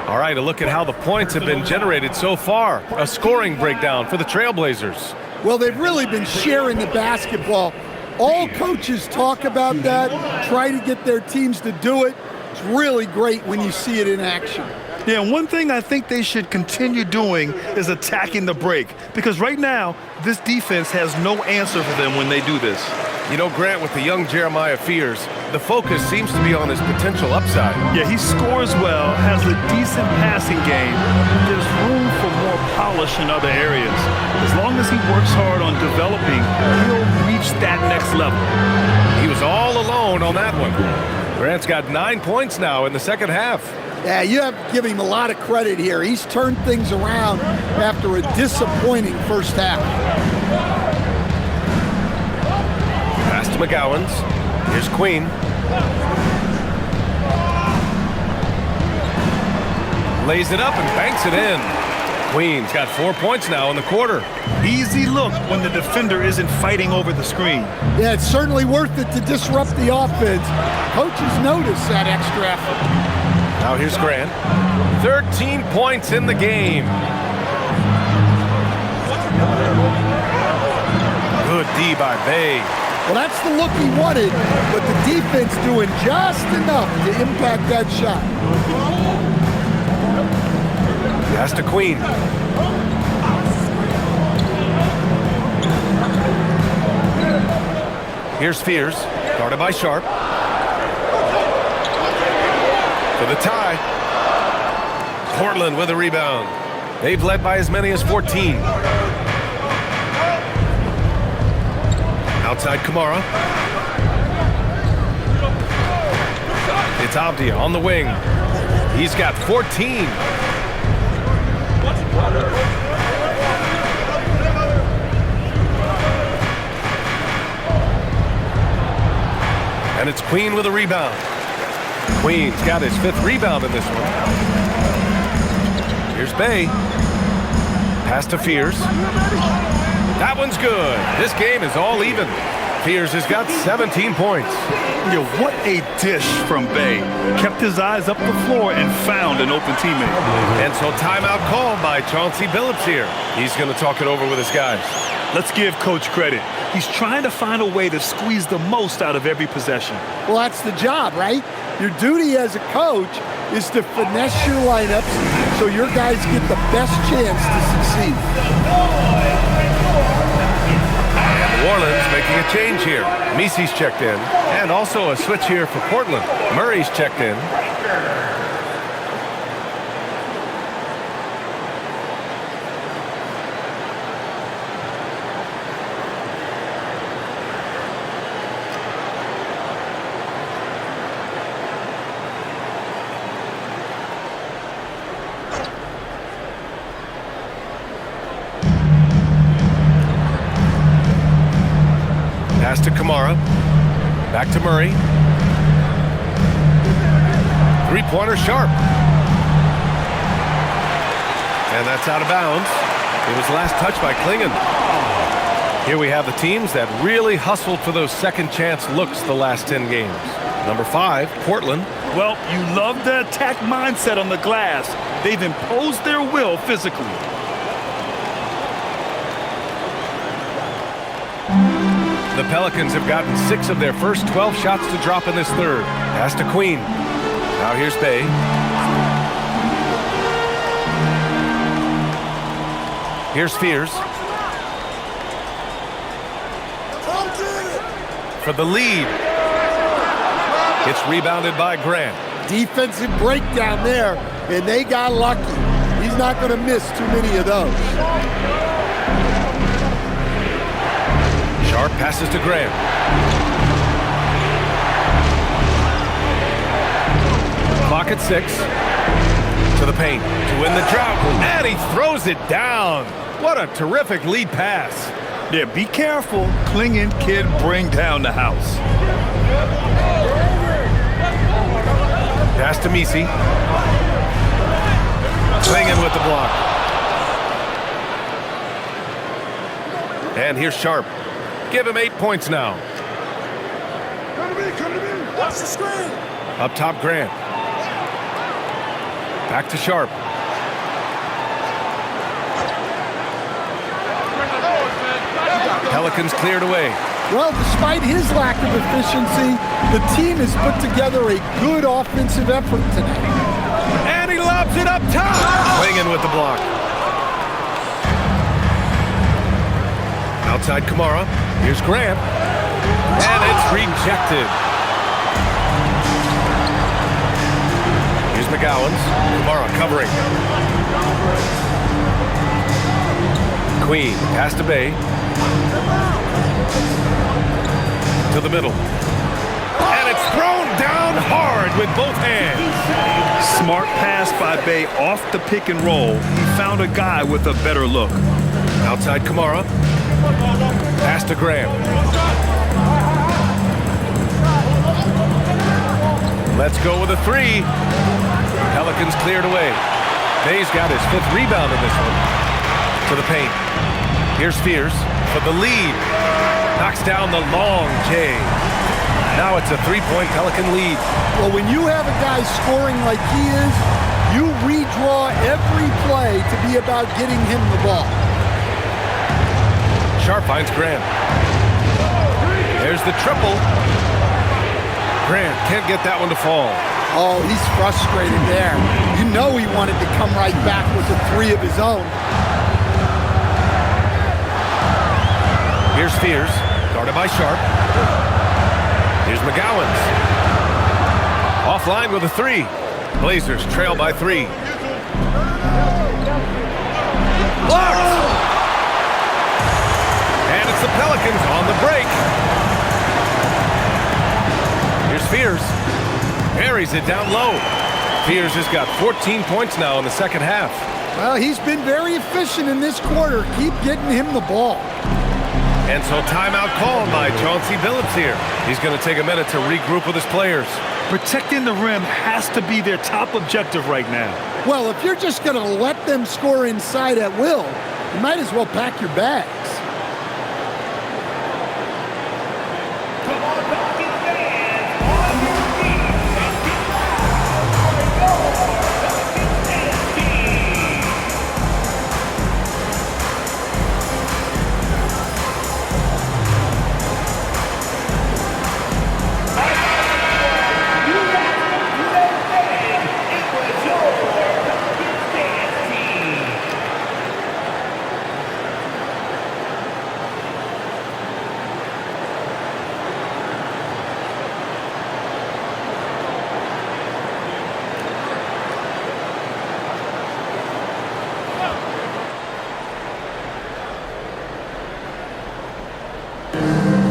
All right, a look at how the points have been generated so far. A scoring breakdown for the Trailblazers. Well, they've really been sharing the basketball. All coaches talk about that, try to get their teams to do it. It's really great when you see it in action. Yeah, and one thing I think they should continue doing is attacking the break, because right now, this defense has no answer for them when they do this. You know, Grant, with the young Jeremiah Fears, the focus seems to be on his potential upside. Yeah, he scores well, has a decent passing game. There's room for more polish in other areas. As long as he works hard on developing, he'll reach that next level. He was all alone on that one. Grant's got 9 points now in the second half. Yeah, you have to give him a lot of credit here. He's turned things around after a disappointing first half. Pass to McGowans. Here's Queen. Lays it up and banks it in. Queen's got 4 points now in the quarter. Easy look when the defender isn't fighting over the screen. Yeah, it's certainly worth it to disrupt the offense. Coaches notice that extra effort. Now here's Grant. 13 points in the game. Good D by Bay. Well, that's the look he wanted, but the defense doing just enough to impact that shot. Pass to Queen. Here's Fears, guarded by Sharp. For the tie. Portland with a rebound. They've led by as many as 14. Outside Kamara. It's Avdia on the wing. He's got 14. And it's Queen with a rebound. Queen's got his 5th rebound in this one. Here's Bay. Pass to Fears. That one's good. This game is all even. Fears has got 17 points. Yo, what a dish from Bay. Kept his eyes up the floor and found an open teammate. And so timeout called by Chauncey Billups here. He's going to talk it over with his guys. Let's give Coach credit. He's trying to find a way to squeeze the most out of every possession. Well, that's the job, right? Your duty as a coach is to finesse your lineups so your guys get the best chance to succeed. New Orleans making a change here. Misi's checked in, and also a switch here for Portland. Murray's checked in. Pass to Kamara. Back to Murray. Three-pointer Sharp. And that's out of bounds. It was last touched by Klingon. Here we have the teams that really hustled for those second chance looks the last 10 games. Number 5, Portland. Well, you love the attack mindset on the glass. They've imposed their will physically. The Pelicans have gotten 6 of their first 12 shots to drop in this third. Pass to Queen. Now here's Bay. Here's Fears. For the lead. It's rebounded by Grant. Defensive breakdown there, and they got lucky. He's not going to miss too many of those. Sharp passes to Graham. Clock at 6. To the paint to win the drought. And he throws it down. What a terrific lead pass. Yeah, be careful. Klingon kid bring down the house. Pass to Misi. Klingon with the block. And here's Sharp. Give him 8 points now. Come to me. Watch the screen. Up top, Grant. Back to Sharp. Pelicans cleared away. Well, despite his lack of efficiency, the team has put together a good offensive effort tonight. And he lobs it up top. Klingon with the block. Outside Kamara. Here's Grant. And it's rejected. Here's McGowan's. Kamara covering. Queen. Pass to Bay. To the middle. And it's thrown down hard with both hands. Smart pass by Bay off the pick and roll. He found a guy with a better look. Outside Kamara. Pass to Graham. Let's go with a 3. Pelicans cleared away. Bay's got his 5th rebound in this one. To the paint. Here's Fears for the lead. Knocks down the long J. Now it's a 3-point Pelican lead. Well, when you have a guy scoring like he is, You redraw every play to be about getting him the ball. Sharp finds Grant. There's the triple. Grant can't get that one to fall. Oh, he's frustrated there. You know he wanted to come right back with a three of his own. Here's Fears, guarded by Sharp. Here's McGowan's. Offline with a three. Blazers trail by 3. Blocked! And it's the Pelicans on the break. Here's Fears. Buries it down low. Fears has got 14 points now in the second half. Well, he's been very efficient in this quarter. Keep getting him the ball. And so timeout called by Chauncey Billups here. He's going to take a minute to regroup with his players. Protecting the rim has to be their top objective right now. Well, if you're just going to let them score inside at will, you might as well pack your bags.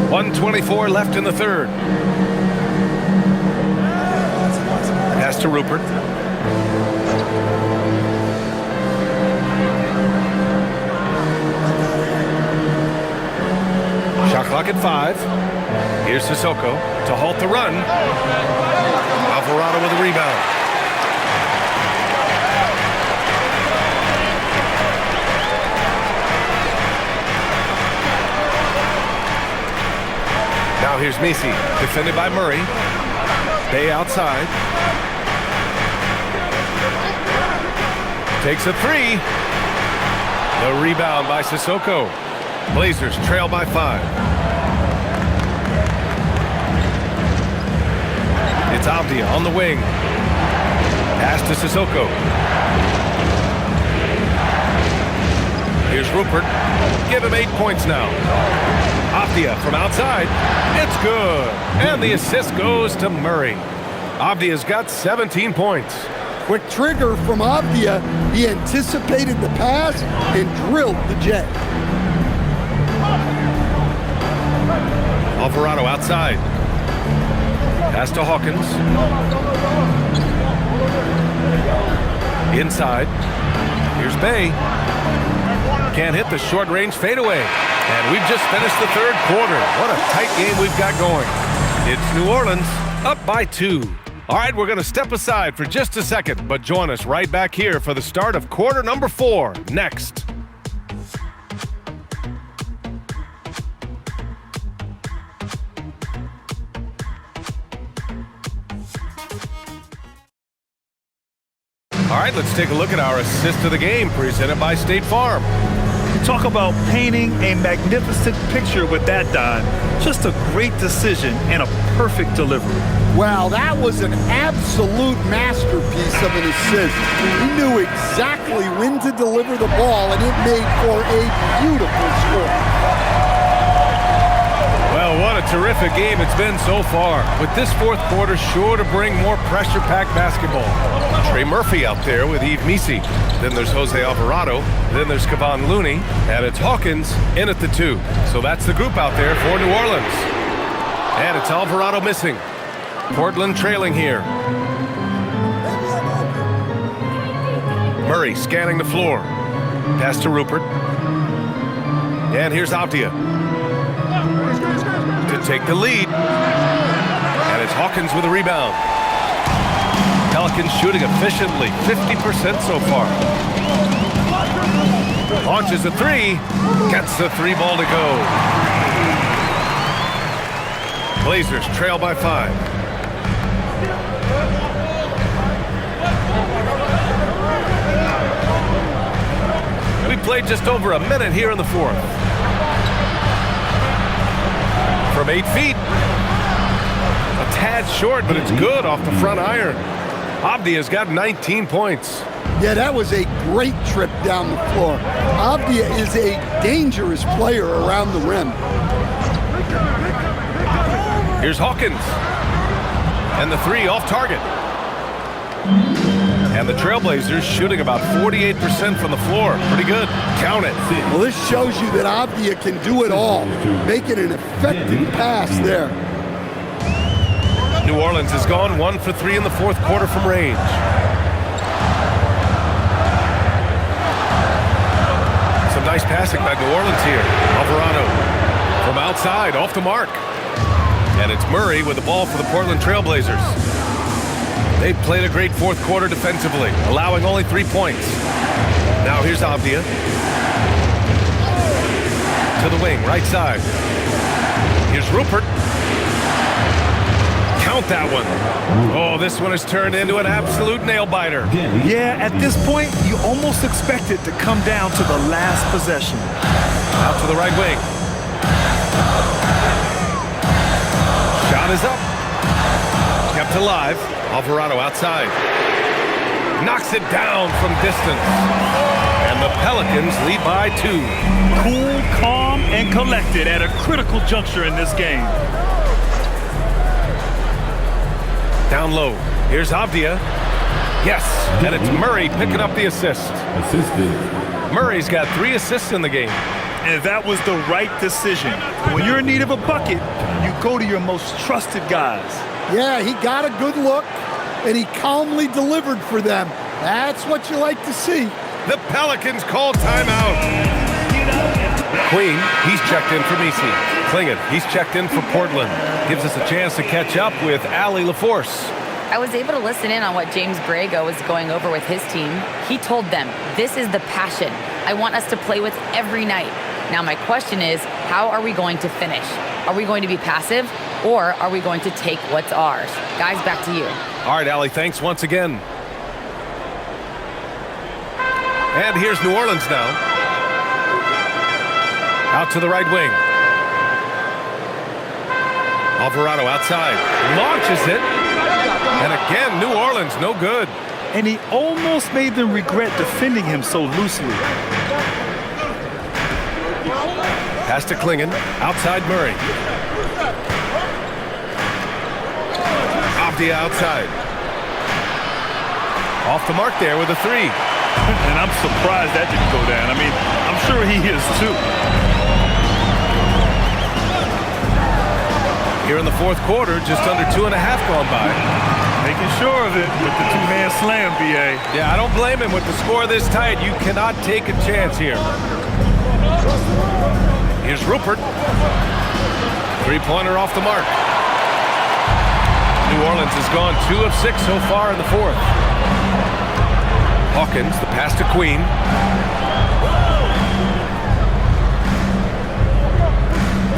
.124 left in the third. Pass to Rupert. Shot clock at 5. Here's Sissoko to halt the run. Alvarado with a rebound. Now here's Messi, defended by Murray. Bay outside. Takes a 3. The rebound by Sissoko. Blazers trail by 5. It's Avdia on the wing. Pass to Sissoko. Here's Rupert. Give him 8 points now. Avdia from outside. It's good. And the assist goes to Murray. Avdia's got 17 points. Quick trigger from Avdia. He anticipated the pass and drilled the jet. Alvarado outside. Pass to Hawkins. Inside. Here's Bay. Can't hit the short-range fadeaway. And we've just finished the third quarter. What a tight game we've got going. It's New Orleans up by 2. All right, we're going to step aside for just a second, but join us right back here for the start of quarter number 4 next. All right, let's take a look at our assist of the game presented by State Farm. Talk about painting a magnificent picture with that, Don. Just a great decision and a perfect delivery. Wow, that was an absolute masterpiece of an assist. He knew exactly when to deliver the ball, and it made for a beautiful score. Well, what a terrific game it's been so far, with this fourth quarter sure to bring more pressure-packed basketball. Trey Murphy out there with Yves Messi. Then there's Jose Alvarado. Then there's Kevon Looney. And it's Hawkins in at the 2. So that's the group out there for New Orleans. And it's Alvarado missing. Portland trailing here. Murray scanning the floor. Pass to Rupert. And here's Avdia to take the lead. And it's Hawkins with a rebound. Pelicans shooting efficiently, 50% so far. Launches a 3, gets the 3 ball to go. Blazers trail by 5. played just over a minute here in the fourth. From 8 feet. A tad short, but it's good off the front iron. Avdia's got 19 points. Yeah, that was a great trip down the floor. Avdia is a dangerous player around the rim. Here's Hawkins. And the three off target. And the Trailblazers shooting about 48% from the floor. Pretty good. Count it. Well, this shows you that Avdia can do it all. Making an effective pass there. New Orleans has gone 1 for 3 in the fourth quarter from range. Some nice passing by New Orleans here. Alvarado from outside, off the mark. And it's Murray with the ball for the Portland Trailblazers. They've played a great fourth quarter defensively, allowing only 3 points. Now here's Avdia. To the wing, right side. Here's Rupert. Count that one. Oh, this one has turned into an absolute nail-biter. Yeah, at this point, you almost expect it to come down to the last possession. Out to the right wing. Shot is up. Kept alive. Alvarado outside. Knocks it down from distance. And the Pelicans lead by 2. Cool, calm, and collected at a critical juncture in this game. Down low. Here's Avdia. Yes, and it's Murray picking up the assist. Murray's got 3 assists in the game. And that was the right decision. When you're in need of a bucket, you go to your most trusted guys. Yeah, he got a good look, and he calmly delivered for them. That's what you like to see. The Pelicans call timeout. Queen, he's checked in for Misi. Klingon, he's checked in for Portland. Gives us a chance to catch up with Allie LaForce. I was able to listen in on what James Borrego was going over with his team. He told them, this is the passion I want us to play with every night. Now my question is, how are we going to finish? Are we going to be passive, or are we going to take what's ours? Guys, back to you. All right, Allie, thanks once again. And here's New Orleans now. Out to the right wing. Alvarado outside. Launches it. And again, New Orleans, no good. And he almost made them regret defending him so loosely. Pass to Klingon. Outside Murray. Avdia outside. Off the mark there with a 3. And I'm surprised that didn't go down. I mean, I'm sure he is too. Here in the fourth quarter, just under 2.5 gone by. Making sure of it with the 2-man slam, B.A. Yeah, I don't blame him with the score this tight. You cannot take a chance here. Here's Rupert. 3-pointer off the mark. New Orleans has gone 2 of 6 so far in the fourth. Hawkins, the pass to Queen.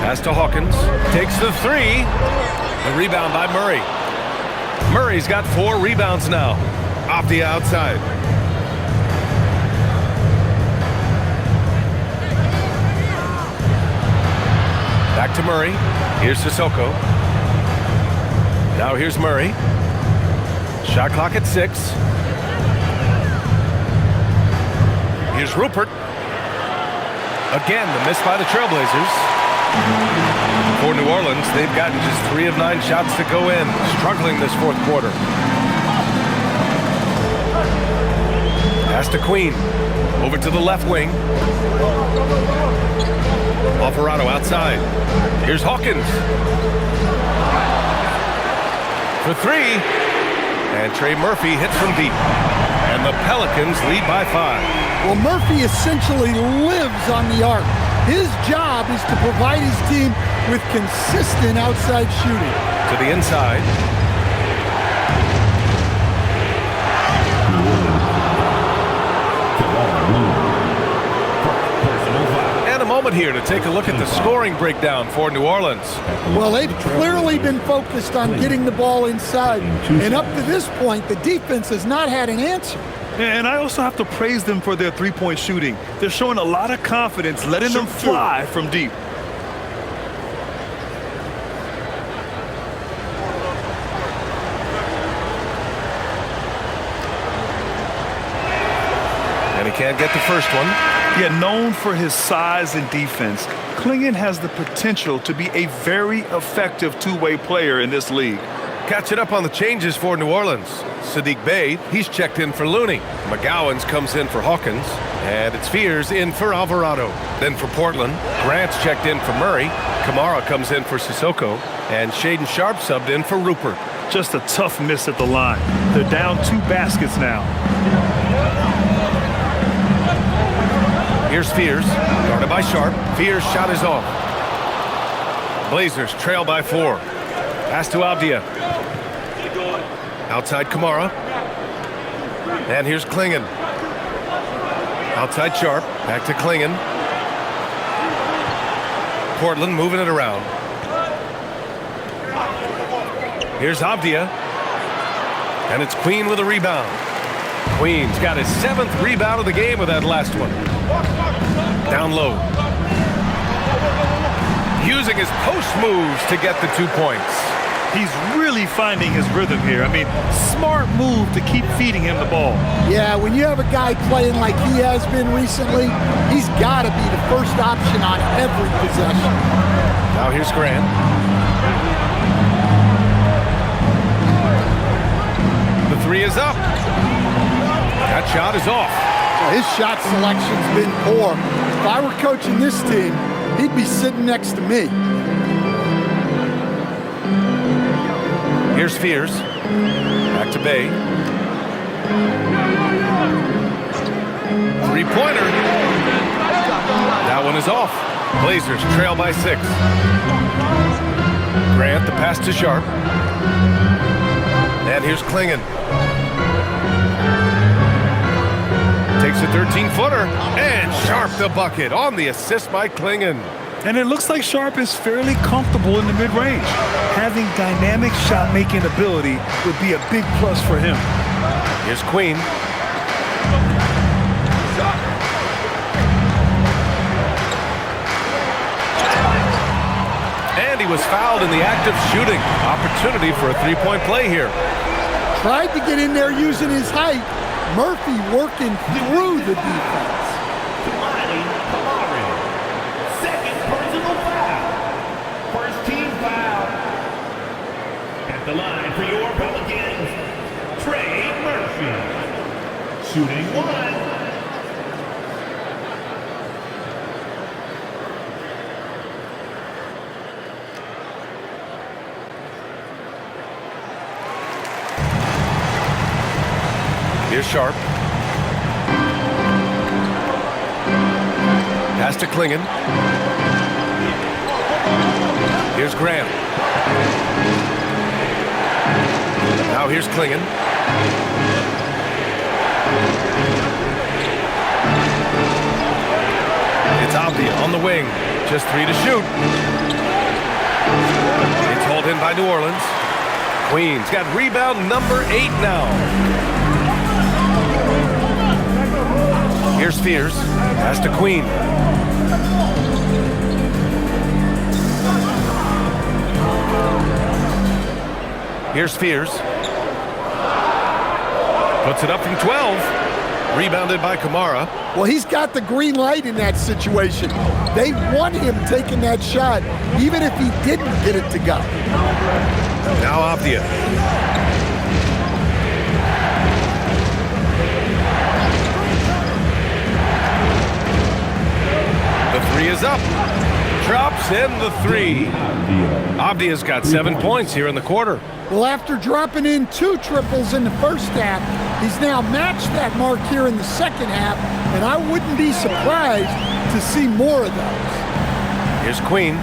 Pass to Hawkins. Takes the 3. The rebound by Murray. Murray's got 4 rebounds now. Avdia outside. Back to Murray. Here's Sissoko. Now here's Murray. Shot clock at 6. Here's Rupert. Again, the miss by the Trailblazers. For New Orleans, they've gotten just 3 of 9 shots to go in. Struggling this fourth quarter. Pass to Queen. Over to the left wing. Alvarado outside. Here's Hawkins. For 3. And Trey Murphy hits from deep. And the Pelicans lead by 5. Well, Murphy essentially lives on the arc. His job is to provide his team with consistent outside shooting. To the inside. And a moment here to take a look at the scoring breakdown for New Orleans. Well, they've clearly been focused on getting the ball inside. And up to this point, the defense has not had an answer. And I also have to praise them for their three-point shooting. They're showing a lot of confidence, letting them fly from deep. And he can't get the first one. Yeah, known for his size and defense, Clingan has the potential to be a very effective two-way player in this league. Catching up on the changes for New Orleans. Sadiq Bey, he's checked in for Looney. McGowan's comes in for Hawkins. And it's Fears in for Alvarado. Then for Portland, Grant's checked in for Murray. Kamara comes in for Sissoko. And Shaden Sharp subbed in for Rupert. Just a tough miss at the line. They're down 2 baskets now. Here's Fears, guarded by Sharp. Fears' shot is off. Blazers trail by 4. Pass to Avdia. Outside Kamara. And here's Clingan. Outside Sharp. Back to Clingan. Portland moving it around. Here's Avdia. And it's Queen with a rebound. Queen's got his 7th rebound of the game with that last one. Down low. Using his post moves to get the 2 points. He's really finding his rhythm here. I mean, smart move to keep feeding him the ball. Yeah, when you have a guy playing like he has been recently, he's got to be the first option on every possession. Now here's Grant. The 3 is up. That shot is off. His shot selection's been poor. If I were coaching this team, he'd be sitting next to me. Here's Fears. Back to Bey. 3-pointer. That one is off. Blazers trail by 6. Grant, the pass to Sharp. And here's Clingan. Takes a 13-footer. And Sharp the bucket on the assist by Clingan. And it looks like Sharp is fairly comfortable in the mid-range. Having dynamic shot-making ability would be a big plus for him. Here's Queen. And he was fouled in the act of shooting. Opportunity for a 3-point play here. Tried to get in there using his height. Murphy working through the defense. The line for your Pelicans, Trey Murphy, shooting 1. Here's Sharp. Pass to Clingan. Here's Graham. Now here's Clingan. It's Avdia on the wing. Just 3 to shoot. It's hauled in by New Orleans. Queen's got rebound number 8 now. Here's Fears. Pass to Queen. Here's Fears. Puts it up from 12. Rebounded by Kamara. Well, he's got the green light in that situation. They want him taking that shot, even if he didn't get it to go. Now Avdia. The 3 is up. Drops in the 3. Avdia's got 7 points here in the quarter. Well, after dropping in 2 triples in the first half, he's now matched that mark here in the second half, and I wouldn't be surprised to see more of those. Here's Queen.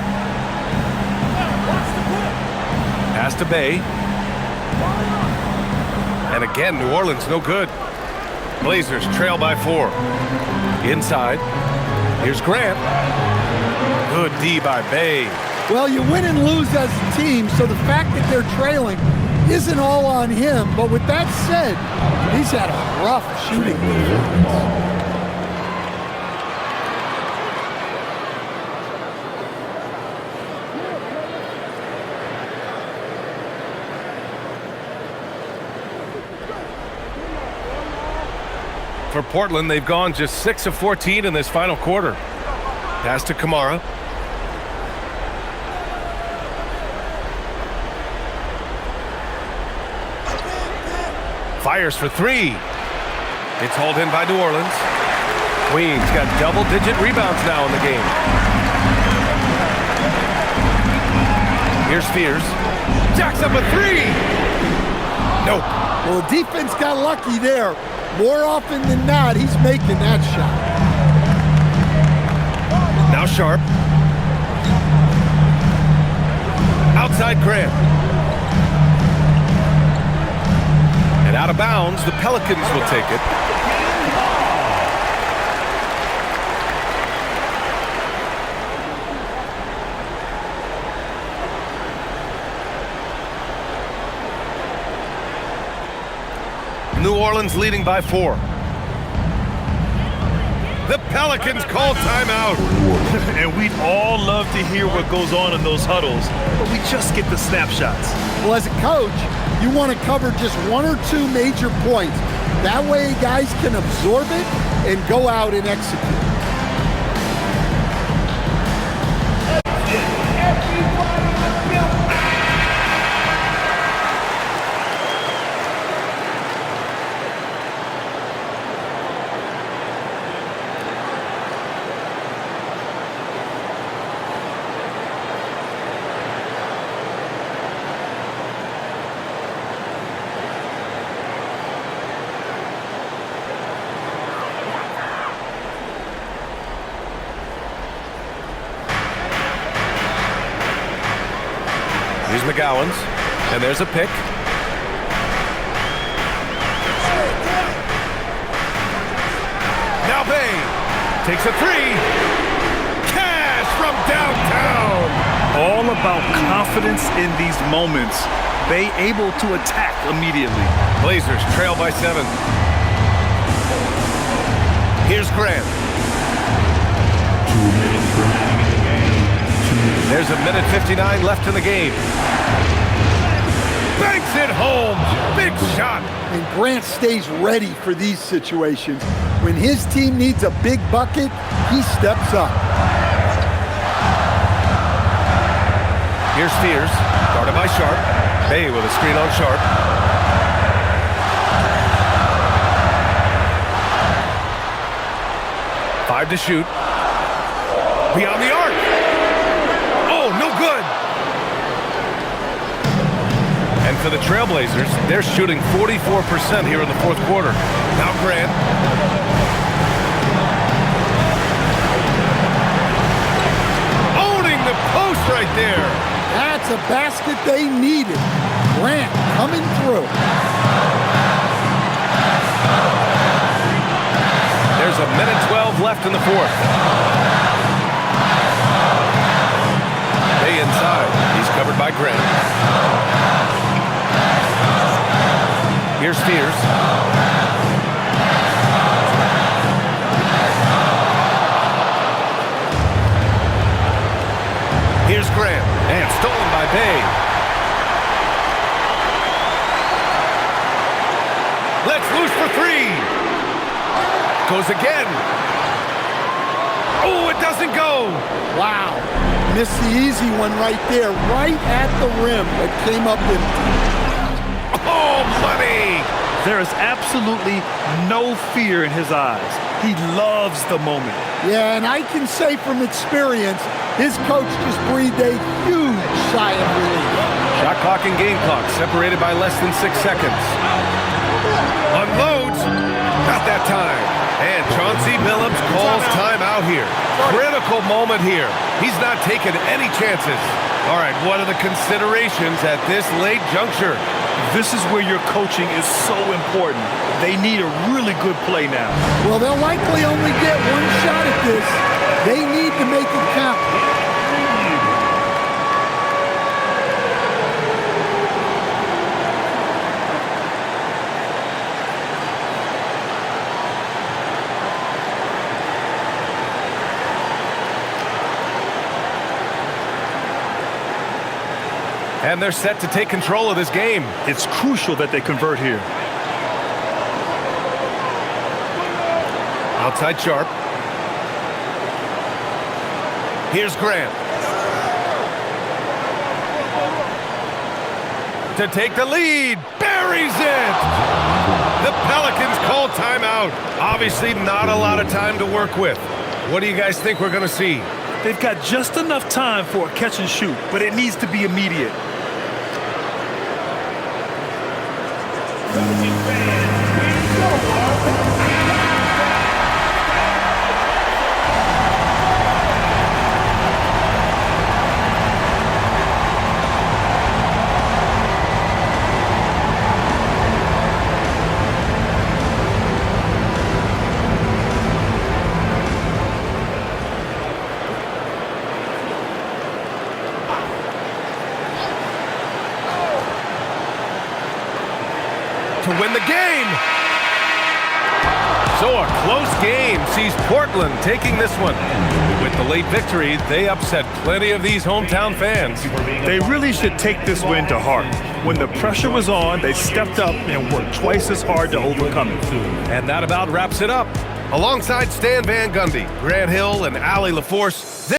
Pass to Bey. And again, New Orleans no good. Blazers trail by 4. Inside. Here's Grant. Good D by Bey. Well, you win and lose as a team, so the fact that they're trailing isn't all on him. But with that said, He's had a rough shooting performance. For Portland, they've gone just 6 of 14 in this final quarter. Pass to Kamara. Fires for 3. It's hauled in by New Orleans. Queens got double-digit rebounds now in the game. Here's Spears. Jacks up a 3. Nope. Well, the defense got lucky there. More often than not, he's making that shot. Now Sharp. Outside Grant. And out of bounds, the Pelicans will take it. New Orleans leading by 4. The Pelicans call timeout. And we'd all love to hear what goes on in those huddles, but we just get the snapshots. Well, as a coach, you want to cover just 1 or 2 major points. That way guys can absorb it and go out and execute. Here's McGowan's, and there's a pick. Now Bay takes a 3. Cash from downtown. All about confidence in these moments. Bay able to attack immediately. Blazers trail by 7. Here's Grant. 2 minutes remaining in the game. There's a minute 59 left in the game. Banks it home. Big shot. And Grant stays ready for these situations. When his team needs a big bucket, he steps up. Here's Spears, guarded by Sharp. Bay with a screen on Sharp. Five to shoot. Beyond the arc. Oh, no good. And for the Trailblazers, they're shooting 44% here in the fourth quarter. Now Grant. Owning the post right there. That's a basket they needed. Grant coming through. There's a minute 12 left in the fourth. Bay inside. He's covered by Grant. Here's Spears. Here's Grant. And stolen by Bay. Let's loose for 3. Goes again. Oh, it doesn't go. Wow. Missed the easy one right there, right at the rim, but came up empty. Oh, money. There is absolutely no fear in his eyes. He loves the moment. Yeah, and I can say from experience, his coach just breathed a huge sigh of relief. Shot clock and game clock separated by less than 6 seconds. Unloads. Not that time. And Chauncey Billups calls timeout here. Critical moment here. He's not taking any chances. All right, what are the considerations at this late juncture? This is where your coaching is so important. They need a really good play now. Well, they'll likely only get one shot at this. They need to make it count. And they're set to take control of this game. It's crucial that they convert here. Outside Sharp. Here's Grant. To take the lead. Buries it! The Pelicans call timeout. Obviously not a lot of time to work with. What do you guys think we're going to see? They've got just enough time for a catch and shoot, but it needs to be immediate. To win the game. So a close game sees Portland taking this one. With the late victory, they upset plenty of these hometown fans. They really should take this win to heart. When the pressure was on, they stepped up and worked twice as hard to overcome it. And that about wraps it up. Alongside Stan Van Gundy, Grant Hill, and Allie LaForce,